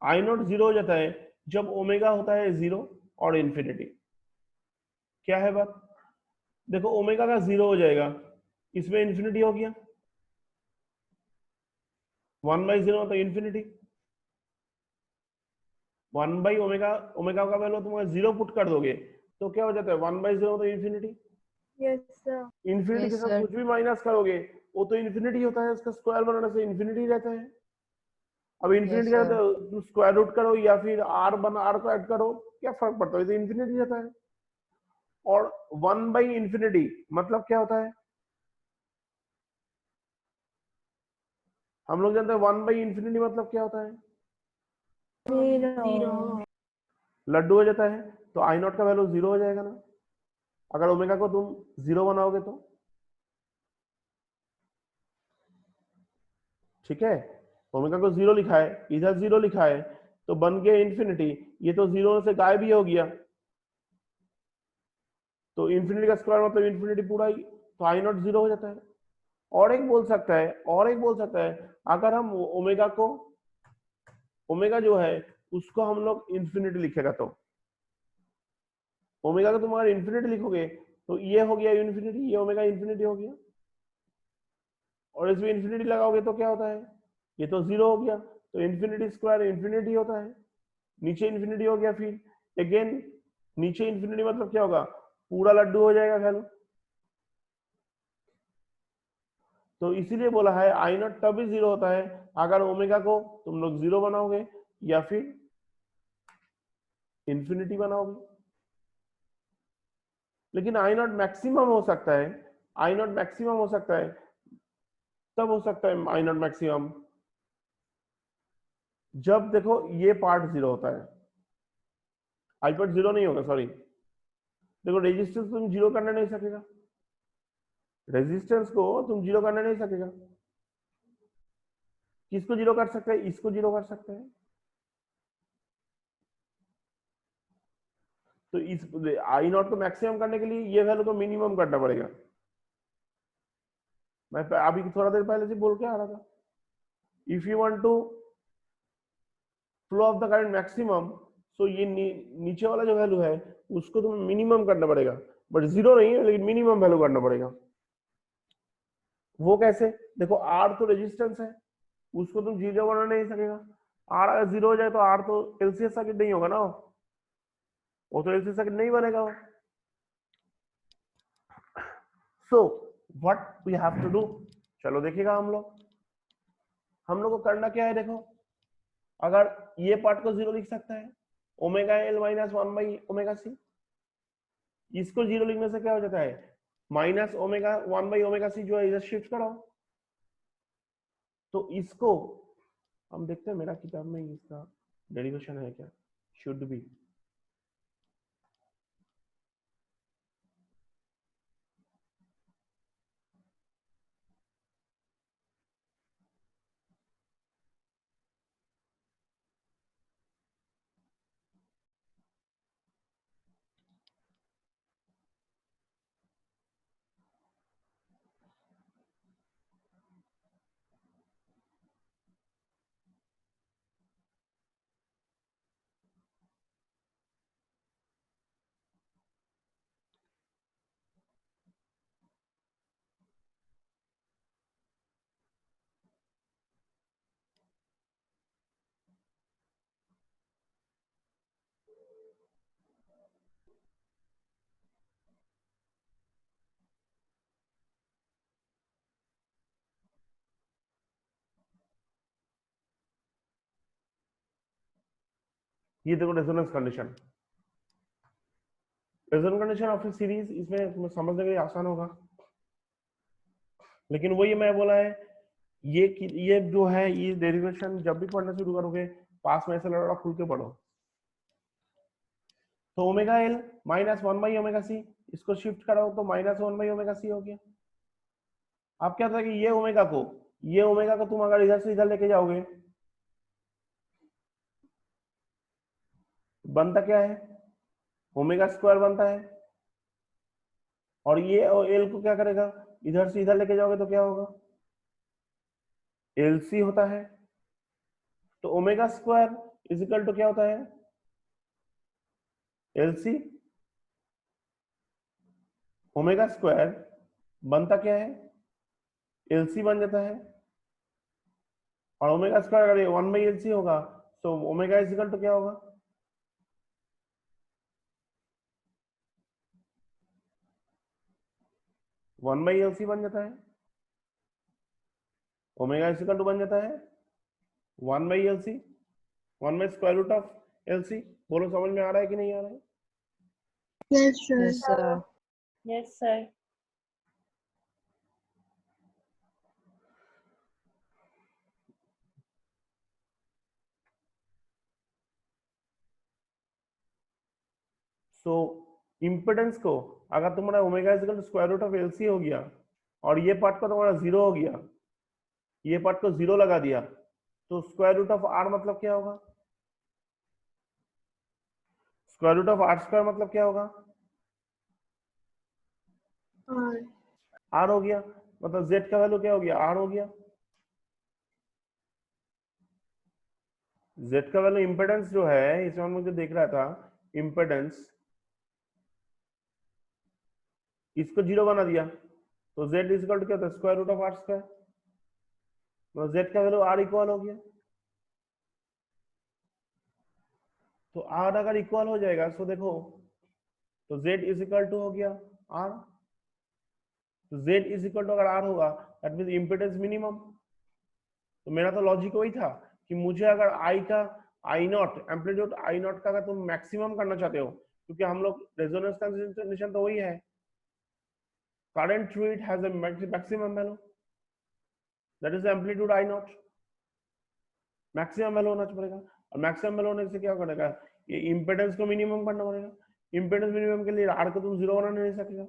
आई नॉट 0 हो जाता है जब ओमेगा होता है 0 और इंफिनिटी. क्या है बात? देखो ओमेगा का 0 हो जाएगा, इसमें इंफिनिटी हो गया. 1/0 तो इंफिनिटी. 1/ओमेगा, ओमेगा का वैल्यू तुम 0 पुट कर दोगे तो क्या हो जाता है? 1/0 तो इंफिनिटी. Yes, sir. इंफिनिटी के साथ कुछ भी माइनस करोगे वो तो इंफिनिटी होता है. उसका स्क्वायर बनाने से इंफिनिटी रहता है. अब इंफिनिटी का तो स्क्वायर रूट करो या फिर आर को ऐड करो, क्या फर्क पड़ता है? तो इंफिनिटी रहता है. और 1/इंफिनिटी मतलब क्या होता है? हम लोग जानते हैं 1/∞ मतलब क्या होता है, 0 लड्डू हो जाता है, तो आई नॉट का वैल्यू 0 हो जाएगा ना, अगर ओमेगा को तुम 0 बनाओगे तो। ठीक है, ओमेगा को 0 लिखा है, इधर 0 लिखा है, तो बन गया इन्फिनिटी, ये तो 0 से गायब ही हो गया, तो इन्फिनिटी का स्क्वायर मतलब इन्फिनिटी पूरा ही, तो आई नॉट 0 हो जाता है। और एक बोल सकता है, और एक बोल सकता है, अगर हम ओमेगा को, ओमेगा जो है उसको हम लोग इन्फिनिटी लिखेगा, तो ओमेगा को तुम अगर इन्फिनिटी लिखोगे तो ये हो गया इन्फिनिटी, ये ओमेगा इन्फिनिटी हो गया, और इसमें इन्फिनिटी लगाओगे तो क्या होता है, ये तो 0 हो गया, तो इन्फिनिटी स्क्वायर इन्फिनिटी होता है, नीचे इन्फिनिटी हो गया, फिर अगेन नीचे इन्फिनिटी मतलब क्या होगा, पूरा लड्डू हो जाएगा वैल्यू। तो इसीलिए बोला है आई नॉट तभी 0 होता है अगर ओमेगा को तुम लोग 0 बनाओगे या फिर इन्फिनिटी बनाओगे। लेकिन आई नॉट मैक्सिमम हो सकता है, आई नॉट मैक्सिमम हो सकता है, तब हो सकता है आई नॉट मैक्सिमम जब देखो ये पार्ट 0 होता है, आई पार्ट 0 नहीं होगा, सॉरी, देखो रेजिस्टेंस तुम 0 करने नहीं सकेगा, रेजिस्टेंस को तुम 0 करने नहीं सकेगा, किसको 0 कर सकते हैं, इसको 0 कर सकते हैं, तो इस आई नॉट को मैक्सिमम करने के लिए ये वैल्यू को मिनिमम करना पड़ेगा। मैं अभी थोड़ा देर पहले से बोल के आ रहा था, if you want to flow of the current maximum, so ये नीचे वाला जो वैल्यू है उसको तुम्हें मिनिमम करना पड़ेगा, बट 0 नहीं है, लेकिन मिनिमम वैल्यू करना पड़ेगा। वो कैसे, देखो आर तो रेजिस्टेंस है, उसको तुम 0 बना नहीं सकेगा, आर अगर 0 हो जाए तो आर तो एलसीएस सर्किट नहीं होगा ना, वो तो एलसीएस सर्किट नहीं बनेगा वो। So what we have to do, चलो देखिएगा हम लोग को करना क्या है, देखो अगर ये पार्ट को 0 लिख सकता है, ओमेगा एल माइनस 1/ओमेगा सी, इसको 0 लिखने से क्या हो जाता है, माइनस ओमेगा 1/ओमेगा सी जो है इधर शिफ्ट करो, तो इसको हम देखते हैं मेरा किताब में इसका डेरिवेशन है क्या, शुड बी, ये देखो resonance condition, resonance condition of a series, इसमें समझने के लिए आसान होगा, लेकिन वही मैं बोला है, ये जो है ये डेरिवेशन जब भी पढ़ना शुरू करोगे पास में ऐसा लड़ा खुल के पढ़ो, तो ओमेगा एल माइनस 1/ओमेगा सी, इसको शिफ्ट करो तो माइनस 1/ओमेगा सी हो गया। अब क्या था कि ये ओमेगा को तुम अगर इधर से इधर लेके जाओगे, बनता क्या है, ओमेगा स्क्वायर बनता है, और ये एल को क्या करेगा, इधर से इधर लेके जाओगे तो क्या होगा, एल सी होता है, तो ओमेगा स्क्वायर इजिकल टू क्या होता है, एल सी ओमेगा स्क्वायर, बनता क्या है, एल सी बन जाता है, और ओमेगा स्क्वायर अगर 1/एल सी होगा तो ओमेगा इजिकल टू क्या होगा, 1/एल सी बन जाता है, ओमेगा इजिकल टू बन जाता है 1/एल सी, 1/√ऑफ एल सी। बोलो समझ में आ रहा है कि नहीं आ रहा है? Yes, sir. Yes, sir. Yes, sir. So impedance को अगर तुम्हारा omega is equal to square root of LC हो गया और ये पार्ट को तुम्हारा 0 हो गया, ये पार्ट को 0 लगा दिया, तो स्क्वायर रूट ऑफ आर मतलब क्या होगा? Square root of R square मतलब क्या होगा? आर हो गया, मतलब जेड का वैल्यू क्या हो गया? आर हो गया। जेड का वैल्यू इम्पिडेंस जो है, इसमें मुझे देख रहा था इम्पिडेंस, इसको 0 बना दिया, तो जेड इज इक्वल टू क्या होता है? Square root of R square, मतलब जेड का वैल्यू आर इक्वल हो गया। तो आर अगर इक्वल हो जाएगा तो देखो, तो जेड इज इक्वल टू हो गया आर, तो जेड इज इक्वल टू अगर आर होगा दैट मींस इम्पिडेंस मिनिमम। तो मेरा तो लॉजिक वही था कि मुझे अगर आई का आई नॉट एम्पलीट्यूड आई नॉट का अगर तुम मैक्सिमम करना चाहते हो, क्योंकि हम लोग रेजोनेंस कंडीशन तो वही है, current through it has a maximum value, that is the amplitude I naught, maximum value होना पड़ेगा। और मैक्सिमम वैल्यू होने से क्या करेगा? ये इम्पिडेंस को मिनिमम करना पड़ेगा। इम्पिडेंस मिनिमम के लिए आर को तुम 0 बना नहीं सकेगा,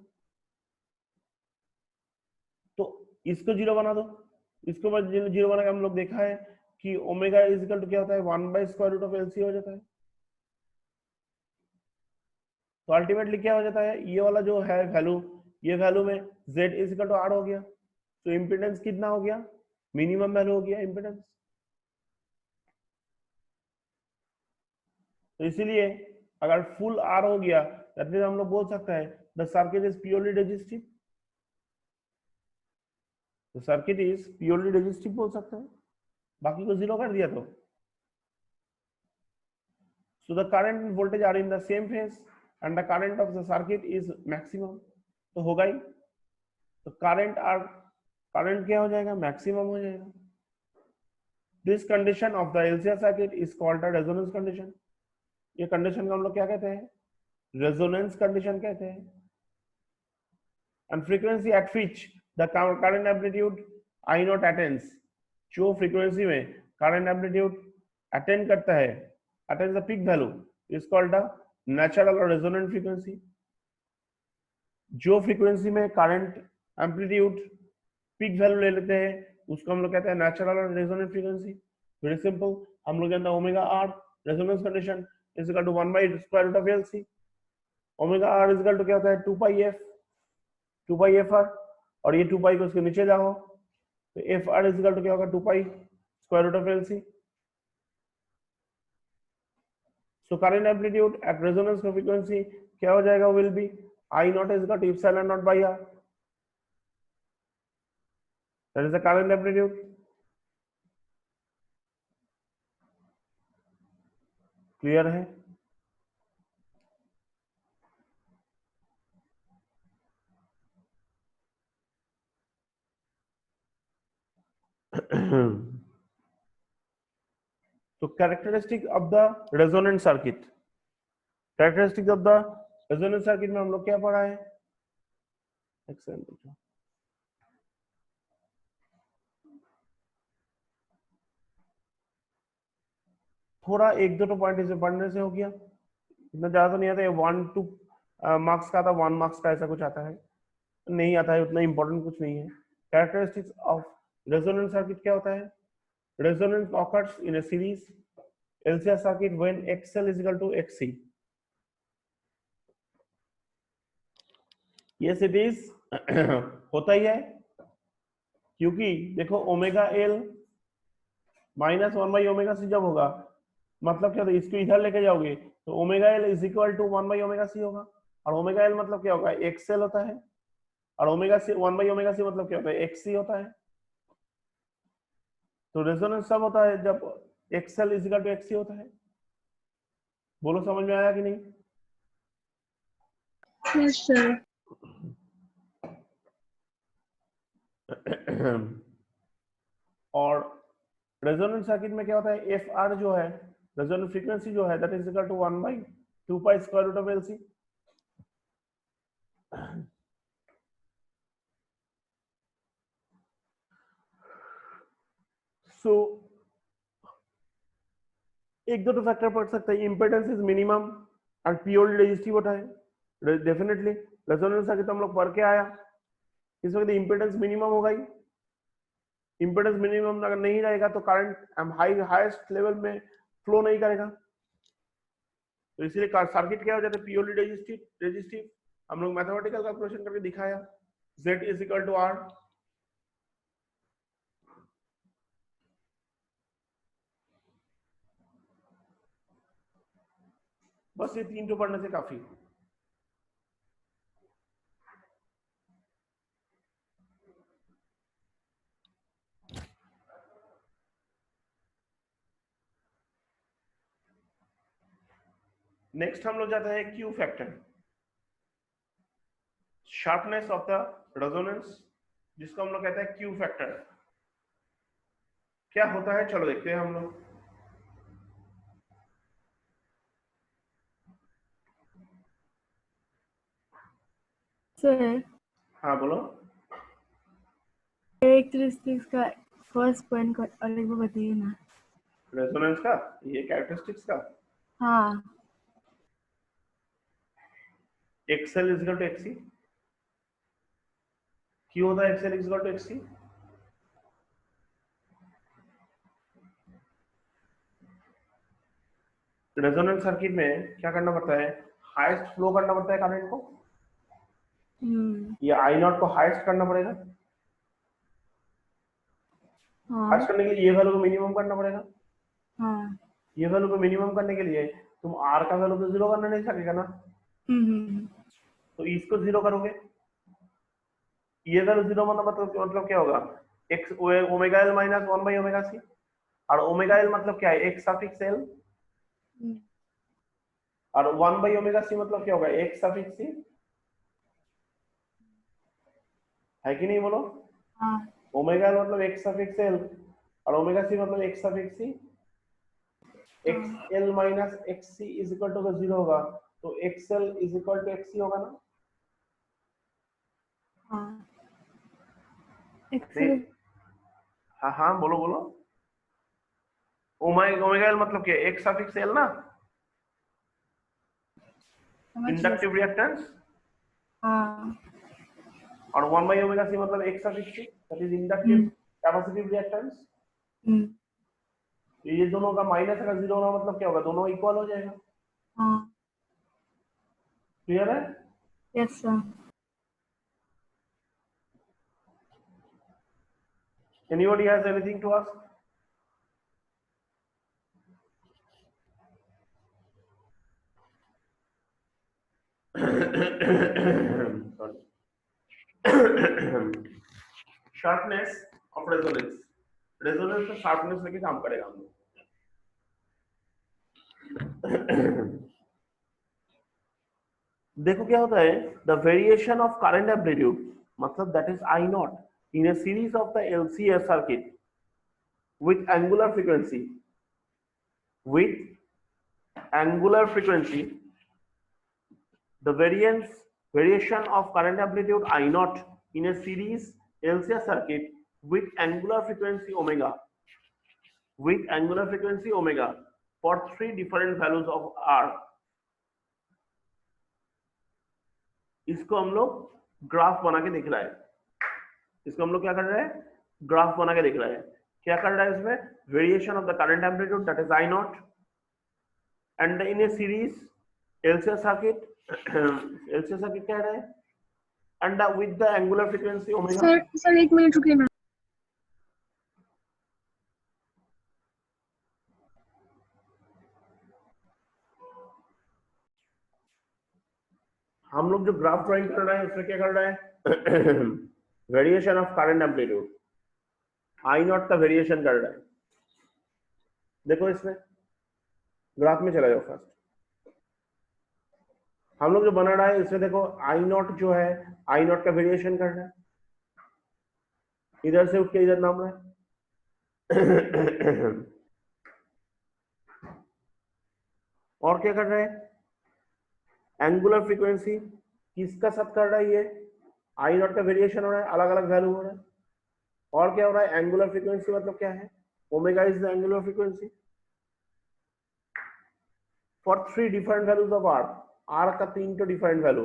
तो इसको 0 बना दो। इसको बाद 0 बना के हम लोग देखा है कि ओमेगा इज इक्वल टू क्या होता है? 1/स्क्वायर रूट ऑफ एलसी हो जाता है। तो अल्टीमेटली क्या हो जाता है? ये वाला जो है वैल्यू, ये वैल्यू में z is equal to R हो गया, तो इम्पिडेंस कितना हो गया? मिनिमम वैल्यू हो गया इम्पिडेंस। तो इसीलिए अगर फुल आर हो गया दैट मींस हम लोग बोल सकते हैं the circuit is purely resistive, तो सर्किट इज प्योरली रेजिस्टिव बोल सकते हैं, बाकी को 0 कर दिया तो। So the current and voltage are in the same phase and the current of the circuit is maximum, तो होगा ही। तो करंट क्या हो जाएगा? मैक्सिमम हो जाएगा। This condition of the LCR circuit is called the resonance condition. ये condition को हम लोग क्या कहते हैं? रेजोनेंस कंडीशन कहते हैं। And frequency at which the current amplitude I not attends, जो फ्रीक्वेंसी में करंट एम्पलीट्यूड अटेंड करता है, attends the peak value, is called the natural और रेजोनेंट फ्रीक्वेंसी। जो फ्रीक्वेंसी में करंट एम्पलीट्यूड पीक वैल्यू ले लेते हैं उसको हम लोग कहते हैं नेचुरल और रेजोनेंट फ्रीक्वेंसी। वेरी सिंपल, हम लोग जानते हैं omega R resonance condition is equal to 1/स्क्वायर root of LC. Omega R is equal to क्या होता है? 2 पाई एफ आर, और ये 2 पाई को उसके नीचे जाओ तो F R is equal to क्या होगा? 2 pi square root of LC. So current amplitude at resonance frequency क्या हो जाएगा? Will be I not is equal to epsilon not by R, that is the current amplitude। Clear है? तो characteristic of the resonant circuit, characteristic of the resonant circuit में हम लोग क्या पढ़ा है? थोड़ा एक दो पॉइंट इसे पढ़ने से हो गया, इतना ज्यादा तो नहीं आता है। 1-2 मार्क्स का आता, 1 मार्क्स का ऐसा कुछ आता है, नहीं आता है, उतना इंपॉर्टेंट कुछ नहीं है। कैरेक्टरिस्टिक्स ऑफ रेजोनेंट सर्किट क्या होता है? Resonance occurs in a series LCR circuit when XL is equal to XC. Yes, it is होता ही है, क्योंकि देखो ओमेगा एल माइनस 1/ओमेगा सी जब होगा, मतलब क्या होता है? इसको इधर लेके जाओगे तो omega L is equal to 1/ओमेगा सी होगा, और ओमेगा एल मतलब क्या होगा? एक्सएल होता है, और ओमेगा सी 1/ओमेगा सी मतलब क्या होता है? एक्ससी होता है। तो रेजोनेंस सब होता है जब XL is equal to XC होता है। बोलो समझ में आया कि नहीं? Yes, sir. और रेजोनेंस सर्किट में क्या होता है? एफ आर जो है, रेजोनेंस फ्रीक्वेंसी जो है, that is equal to 1/2 pi square root of LC. So एक दो तो फैक्टर पढ़ सकते हैं। Impedance is minimum, and purely resistive होता है डेफिनेटली। रेजोनेंस सर्किट हम लोग पढ़ के आया, इस वक्त इम्पीडेंस मिनिमम होगा ही। इम्पीडेंस मिनिमम अगर नहीं रहेगा तो करंट हाईएस्ट लेवल में फ्लो नहीं करेगा, तो इसलिए सर्किट क्या हो जाता है प्योरली रेजिस्टिव। हम लोग मैथमेटिकल कैलकुलेशन करके दिखाया, Z is equal to R। बस ये 3 तो पढ़ने से काफी। नेक्स्ट हम लोग जाते हैं Q factor, sharpness of the resonance, जिसको हम लोग कहते हैं Q फैक्टर। क्या होता है चलो देखते हैं हम लोग। सर हाँ बोलो। कैरेक्टरिस्टिक्स का फर्स्ट पॉइंट का और एक बार बताइए ना। रेजोनेंस का ये कैरेक्टरिस्टिक्स का हाँ XL is equal to XC। Q होता है XL is equal to XC। Resonance circuit में क्या करना पड़ता है, हाईएस्ट फ्लो करना पड़ता है करंट को, या आई नॉट को हाईएस्ट करना पड़ेगा। हाँ हाईएस्ट करने के लिए ये वैल्यू को मिनिमम करना पड़ेगा। हाँ ये वैल्यू को मिनिमम करने के लिए तुम आर का वैल्यू तो जीरो करना नहीं सकेगा ना, तो इसको जीरो करोगे। ये वैल्यू जीरो मतलब क्या होगा, X omega L minus 1 by omega C. और ओमेगा एल मतलब क्या है, एक्स सफिक्स एल, और 1 बाई ओमेगा सी मतलब क्या होगा, एक्स सफिक्स सी, है कि नहीं बोलो। हाँ ओमेगा एल मतलब एक्स सफिक्स एल और ओमेगा सी मतलब X suffix C. X L minus X C is equal to zero होगा, तो X L is equal to X C होगा ना। हाँ नहीं, हाँ हाँ बोलो बोलो। ओमेगा एल मतलब क्या है, एक्स सफिक्स एल ना, इंडक्टिव रिएक्टेंस। हाँ और 1 बाई ओमेगा सी मतलब X suffix C, that is inductive capacitive reactance. ये दोनों का माइनस अगर जीरो होगा मतलब क्या होगा, दोनों इक्वल हो जाएगा। हाँ क्लियर है। Yes sir. Anybody has anything to ask? Sorry. Sharpness of resonance. Resonance में sharpness लेके काम करेगा हम लोग। देखो क्या होता है, the variation of current amplitude मतलब that is I naught in a series of the LCR circuit with angular frequency the variation of current amplitude I naught in a series LCR circuit with angular frequency omega for 3 different values of R। इसको हम लोग graph बना के दिख रहा है, इसको हम लोग क्या कर रहे हैं, ग्राफ बना के दिख रहा है। क्या कर रहा है इसमें, variation of the current amplitude that is I not and in A series LCR circuit कह रहे हैं and with the angular frequency omega। Sir एक मिनट रुकिए ना। हम लोग जो ग्राफ ड्राइंग कर रहे हैं उसमें क्या कर रहे हैं, variation of current amplitude I not का वेरिएशन कर रहा है। देखो इसमें ग्राफ में चला जाओ फर्स्ट, हम लोग जो बना रहा है इसमें देखो आई नॉट जो है आई नॉट का वेरिएशन कर रहा है, इधर से उठ के इधर नाम है। और क्या कर रहे हैं, एंगुलर फ्रीक्वेंसी किसका साथ कर रहा है, ये आई नॉट का वेरिएशन हो रहा है, अलग अलग वैल्यू हो रहा है। और क्या हो रहा है, एंगुलर फ्रीक्वेंसी मतलब क्या है, omega is the angular frequency. For 3 different values of R, R का 3 तो डिफरेंट वैल्यू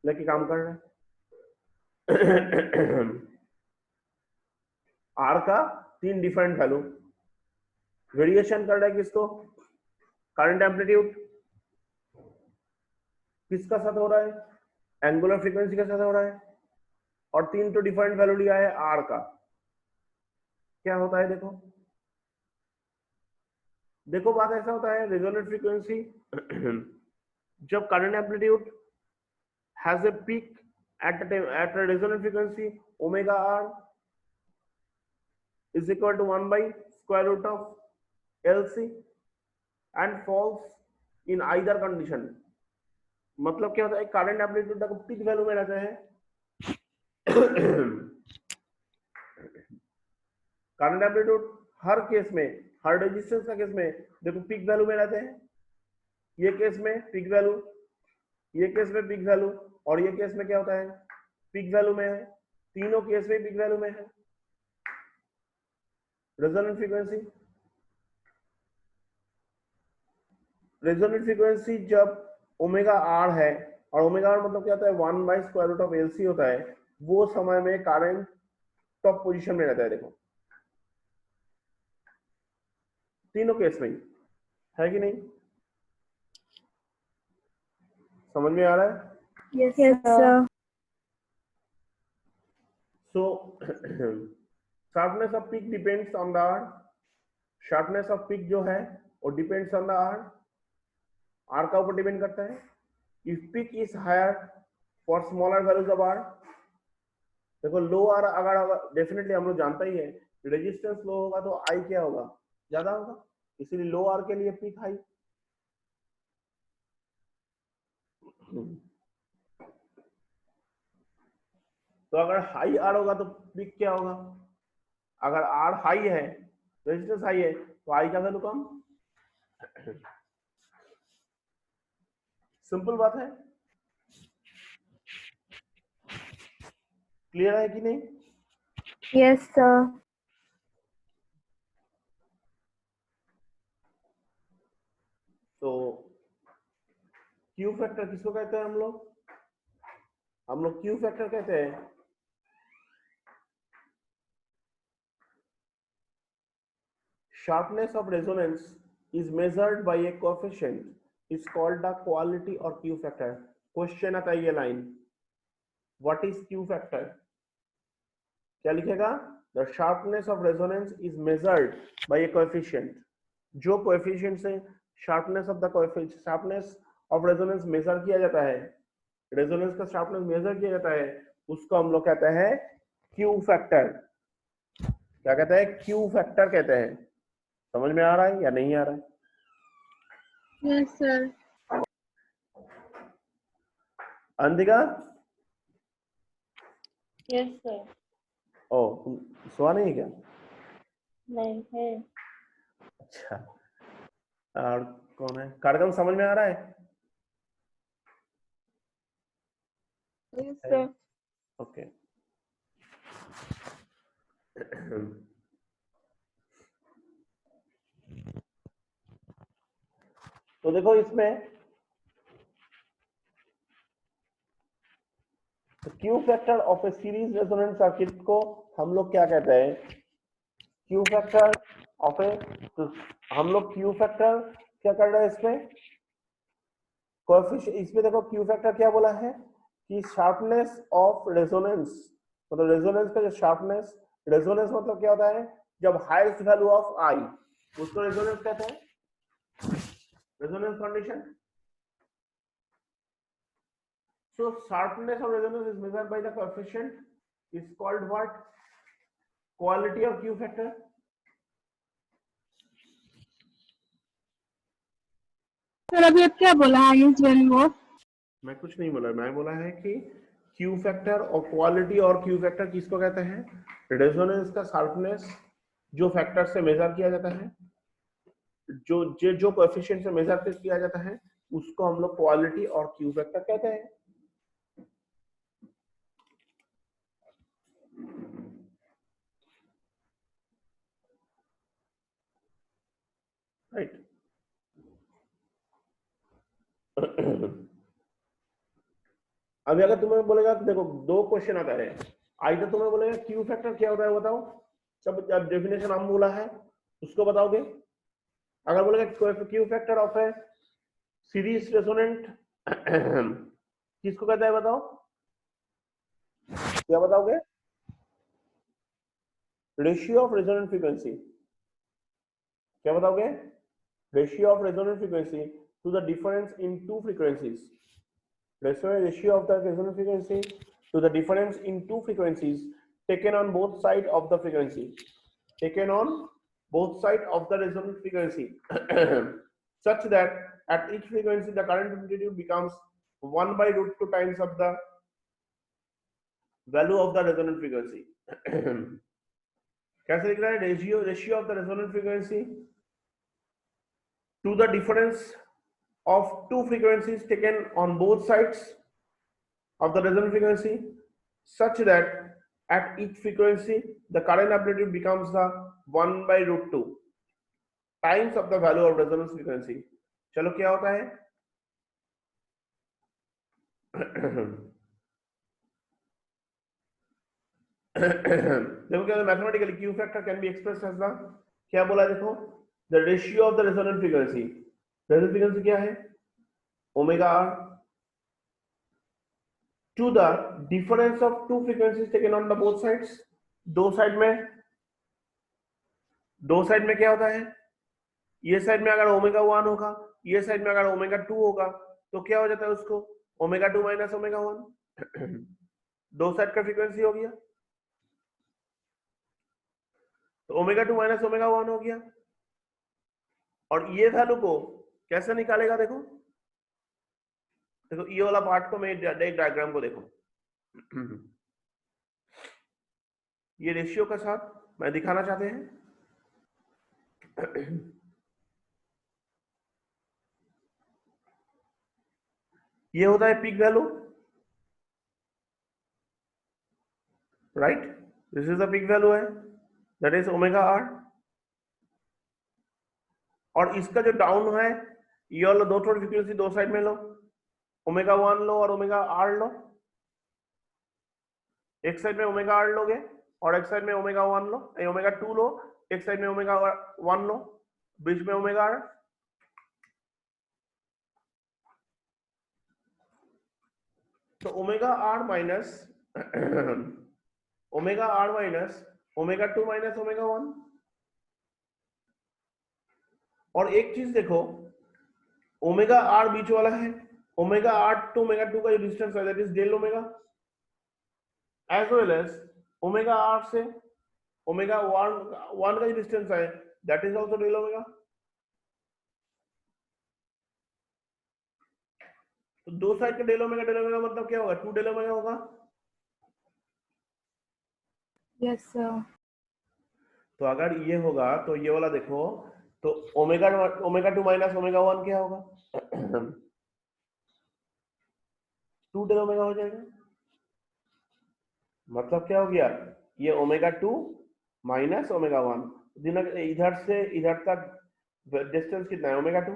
लेके काम कर रहे हैं। आर का 3 डिफरेंट वैल्यू, वेरिएशन कर रहा है किसको, करंट एम्पलीट्यूड किसका साथ हो रहा है, एंगुलर फ्रीक्वेंसी के साथ हो रहा है, और 3 तो डिफरेंट वैल्यू लिया है आर का। क्या होता है देखो, देखो बात ऐसा होता है, रेजोनेंट फ्रीक्वेंसी जब current amplitude has a peak at a resonant frequency, omega r is equal to 1 by square root of LC and falls in either condition। मतलब क्या होता है, करंट एम्पलीट्यूड का पीक वैल्यू में रहता है, करंट एम्पलीट्यूड हर case में, हर resistance का केस में देखो पीक वैल्यू में रहते हैं, ये केस में पीक वैल्यू, ये केस में पीक वैल्यू, और ये केस में क्या होता है, पीक वैल्यू में है, तीनों केस में पीक वैल्यू में है। रेजोनेंट फ्रीक्वेंसी, रेजोनेंट फ्रीक्वेंसी जब ओमेगा आर है, और ओमेगा आर मतलब क्या होता है, 1 by square root of LC होता है, वो समय में करंट टॉप पोजीशन में रहता है। देखो तीनों केस में है कि नहीं, समझ में आ रहा है? Yes, sir. So sharpness of peak depends on the R, sharpness of peak जो है वो depends on the R, R का ऊपर डिपेंड करता है। If peak is higher for smaller values of R, देखो लो R अगर होगा, डेफिनेटली हम लोग जानता ही है, रेजिस्टेंस लो होगा तो I क्या होगा, ज्यादा होगा, इसीलिए लो R के लिए पीक हाई। तो अगर हाई आर होगा तो पीक क्या होगा, अगर आर हाई है, रेजिस्टेंस हाई है, तो आई का वैल्यू कम। सिंपल बात है, क्लियर है कि नहीं? Yes, sir. तो क्यू फैक्टर किसको कहते हैं हम लोग क्यू फैक्टर कहते हैं sharpness of resonance is measured by a coefficient is called the quality or Q factor। Question आता है ये line, what is Q factor, क्या लिखेगा, the sharpness of resonance is measured by a coefficient, जो coefficient से sharpness of the coefficient, sharpness of resonance measure किया जाता है, रेजोनेंस का शार्पनेस मेजर किया जाता है, उसको हम लोग कहते हैं Q फैक्टर। क्या कहते हैं, Q फैक्टर कहते हैं। समझ में आ रहा है या नहीं आ रहा है? Yes, sir. Antika, yes sir. ओ तुम सुना नहीं है क्या? नहीं है। अच्छा, और कौन है, कार्यक्रम समझ में आ रहा है? Yes, sir. ओके। तो देखो इसमें Q factor of a series resonant circuit को हम लोग क्या कहते हैं, क्यू फैक्टर ऑफ ए, तो हम लोग क्यू फैक्टर क्या कर रहे हैं इसमें, कोएफिशिएंट, इसमें देखो क्यू फैक्टर क्या बोला है कि शार्पनेस ऑफ रेजोनेंस, मतलब रेजोनेंस का जो शार्पनेस, रेजोनेंस मतलब क्या होता है, जब हाईएस्ट वैल्यू ऑफ आई, उसको रेजोनेंस कहते हैं, resonance condition. So sharpness of resonance is measured by the coefficient is called what? Quality of Q factor। Sir अभी आप क्या बोला, highest value of? मैं कुछ नहीं बोला, मैं बोला है कि Q फैक्टर और क्वालिटी और Q फैक्टर किसको कहते हैं, रेजोनेंस का शार्पनेस जो फैक्टर से मेजर किया जाता है, जो कोएफिशिएंट से मेजर किया जाता है, उसको हम लोग क्वालिटी और Q फैक्टर कहते हैं। राइट, अभी अगर तुम्हें बोलेगा, देखो दो क्वेश्चन आता है, आइदर तुम्हें बोलेगा क्यू फैक्टर क्या होता है बताओ, सब डेफिनेशन हम बोला है उसको बताओगे। अगर बोलेगा क्यू फैक्टर ऑफ है सीरीज रेजोनेंट किसको कहता है बताओ, क्या बताओगे? रेशियो ऑफ रेजोनेंट फ्रीक्वेंसी, क्या बताओगे? Ratio of resonant frequency to the difference in two frequencies, ratio of the resonance frequency to the difference in two frequencies taken on both sides of the frequency, taken on both sides of the resonance frequency such that at each frequency the current amplitude becomes 1 by root 2 times of the value of the resonant frequency कैसे लिख रहा है? Ratio of the resonant frequency to the difference of two frequencies taken on both sides of the resonant frequency such that at each frequency the current amplitude becomes the 1 by root 2 times of the value of resonance frequency। चलो क्या होता है देखो क्या mathematically Q factor can be expressed as the, क्या बोला देखो, the ratio of the resonant frequency, resonant frequency क्या है? Omega R to the difference of two frequencies taken on the both sides, दो साइड में क्या होता है, ये साइड में अगर ओमेगा 1 होगा, ये साइड में अगर ओमेगा 2 होगा, तो क्या हो जाता है उसको, ओमेगा 2 माइनस ओमेगा 1 दो साइड का फ्रीक्वेंसी हो गया, तो ओमेगा 2 माइनस ओमेगा 1 हो गया। और ये वैल्यू को कैसे निकालेगा देखो, देखो ये वाला पार्ट को मैं एक डायग्राम को देखो ये रेशियो के साथ मैं दिखाना चाहते हैं ये होता है peak value, right, this is the peak value है, दैट इज ओमेगा आर। और इसका जो डाउन है, ये वाला दो थोड़ी फ्रीक्वेंसी दो साइड में लो, ओमेगा 1 लो और ओमेगा आर लो, एक साइड में ओमेगा आर लोगे और एक साइड में ओमेगा 1 लो, ओमेगा 2 लो, एक साइड में ओमेगा 1 लो, बीच में ओमेगा आर। तो omega R minus omega 2 minus omega 1। और एक चीज देखो, ओमेगा आर बीच वाला है, ओमेगा आर टू ओमेगा 2 का जो डिस्टेंस है that is del omega, as well as omega R से ओमेगा 1 का जो डिस्टेंस है that is also del omega. तो दो साइड का डेल ओमेगा मतलब क्या होगा, 2 डेल ओमेगा होगा। Yes sir. तो अगर ये होगा तो ये वाला देखो, तो ओमेगा 2 माइनस ओमेगा 1 क्या होगा 2 डेल ओमेगा हो जाएगा। मतलब क्या हो गया, ये ओमेगा 2 माइनस ओमेगा 1, इधर से इधर तक डिस्टेंस कितना है, ओमेगा 2।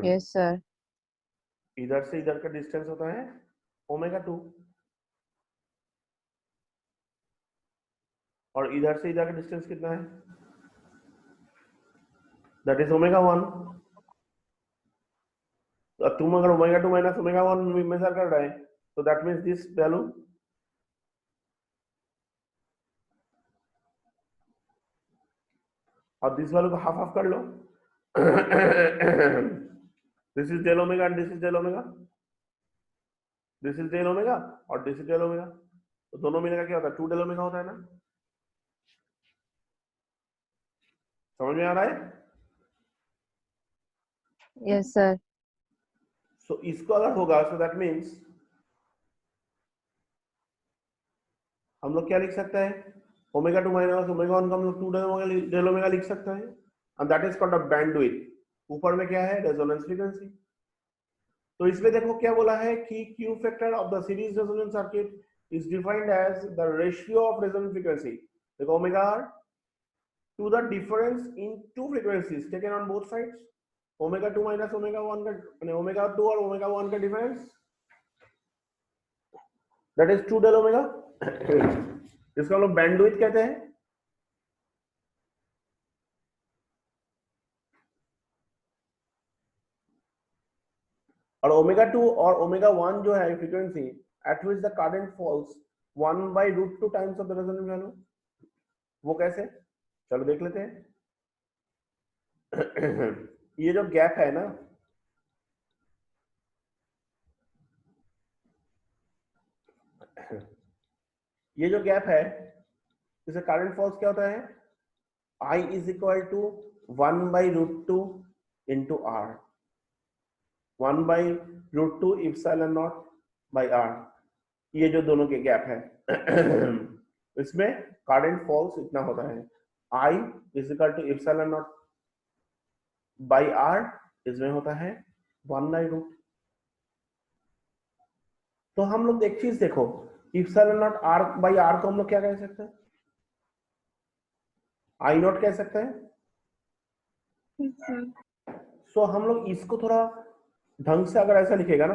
Yes sir. इधर से इधर का डिस्टेंस होता है ओमेगा 2 और इधर से इधर का डिस्टेंस कितना है, दैट इज ओमेगा 1। तो तुम अगर ओमेगा 2 माइनस ओमेगा 1 मेजर कर रहे हैं तो दैट मींस दिस वैल्यू, और दिस वैल्यू को हाफ हाफ कर लो this is del omega and this is del omega, this is del omega और दिस इज डेल ओमेगा, तो दोनों मिलकर क्या होता है, 2 डेल ओमेगा होता है ना। समझ में आ रहा है? Yes sir. सो इसको अगर होगा सो दैट मीन्स हम लोग क्या लिख सकते हैं, ओमेगा 2 माइनस ओमेगा 1 का हम लोग 2 डेल ओमेगा लिख सकते हैं, and that is called a bandwidth. ऊपर में क्या है, रेजोनेंस फ्रीक्वेंसी। तो इसमें देखो क्या बोला है कि Q factor of the series resonance circuit is defined as the ratio of resonance frequency, देखो omega R to the difference in two frequencies taken on both sides. Omega 2 minus omega 1 का यानी ओमेगा 2 और omega 1 का difference, that is 2 del omega. इसको हम लोग bandwidth कहते हैं। और ओमेगा 2 और ओमेगा 1 जो है frequency at which the current falls 1/√2 times of the resonant value, वो कैसे, चलो देख लेते हैं। ये जो गैप है ना, ये जो गैप है, इसे करंट फॉल्स क्या होता है, I is equal to 1/√2 into R, 1/√2 epsilon not by R, ये जो दोनों के गैप है। इसमें करंट फॉल्स इतना होता है, I is equal to epsilon not by R, इसमें होता है 1/√। तो हम लोग एक चीज देखो, epsilon not R by R को हम लोग क्या कह सकते हैं, आई नॉट कह सकते हैं। सो हम लोग इसको थोड़ा ढंग से अगर ऐसा लिखेगा ना,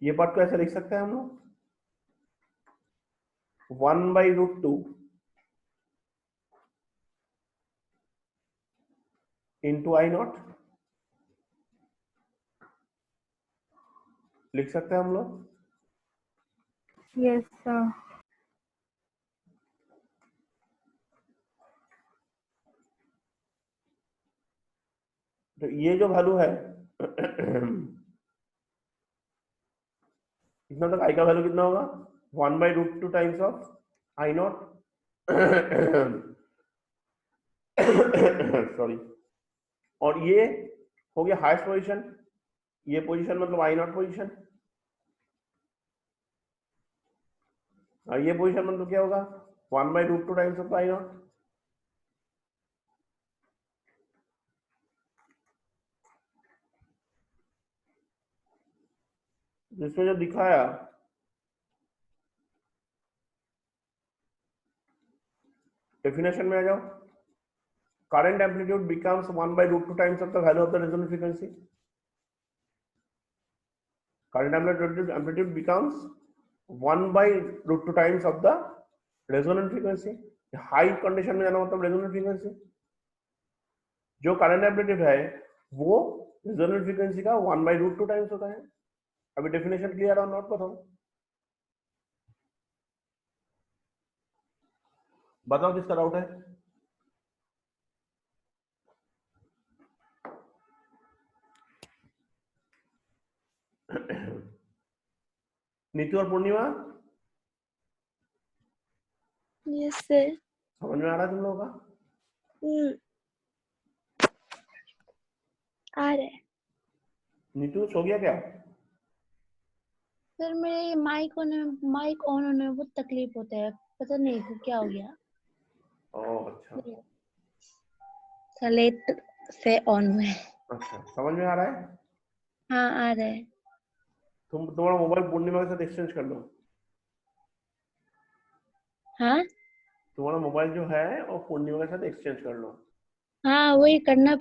ये पार्ट को ऐसे लिख सकते हैं हम लोग, 1/√2 इंटू आई नॉट, लिख सकते हैं हम लोग। Yes, sir. तो ये जो वैल्यू है, इतना तक आई का वैल्यू कितना होगा, 1/√2 times of I not, sorry. और ये हो गया हाईएस्ट पोजीशन, ये पोजीशन मतलब आई नॉट पोजीशन, और ये पोजीशन मतलब क्या होगा, 1/√2 टाइम्स ऑफ आई नॉट। जिसमें जो दिखाया, डेफिनेशन में आ जाओ, current amplitude becomes 1/√2 times of the value of the resonant frequency. Current amplitude becomes 1/√2 times of the resonant frequency. High condition में जाना मतलब रेजोनेंट फ्रीक्वेंसी, जो करंट एम्पलीट्यूड है वो रेजोनेंट फ्रीक्वेंसी का 1/√2 टाइम्स होता है। अभी डेफिनेशन क्लियर और नॉट बताओ, बताओ किसका डाउट है। नीतू और पूर्णिमा, यस सर। समझ में आ रहा है तुम लोगों का? आ रहा है नीतू सो गया क्या? सर, मेरे माइक ऑन होने में बहुत तकलीफ होता है, पता नहीं क्या हो गया। ओह अच्छा, लेट से ऑन हुए। अच्छा समझ में आ रहा है। हाँ आ रहा है। तुम्हारा मोबाइल पूर्णिमा के साथ एक्सचेंज कर लो। हाँ तुम्हारा मोबाइल जो है वो पूर्णिमा के साथ एक्सचेंज कर लो। हाँ वही करना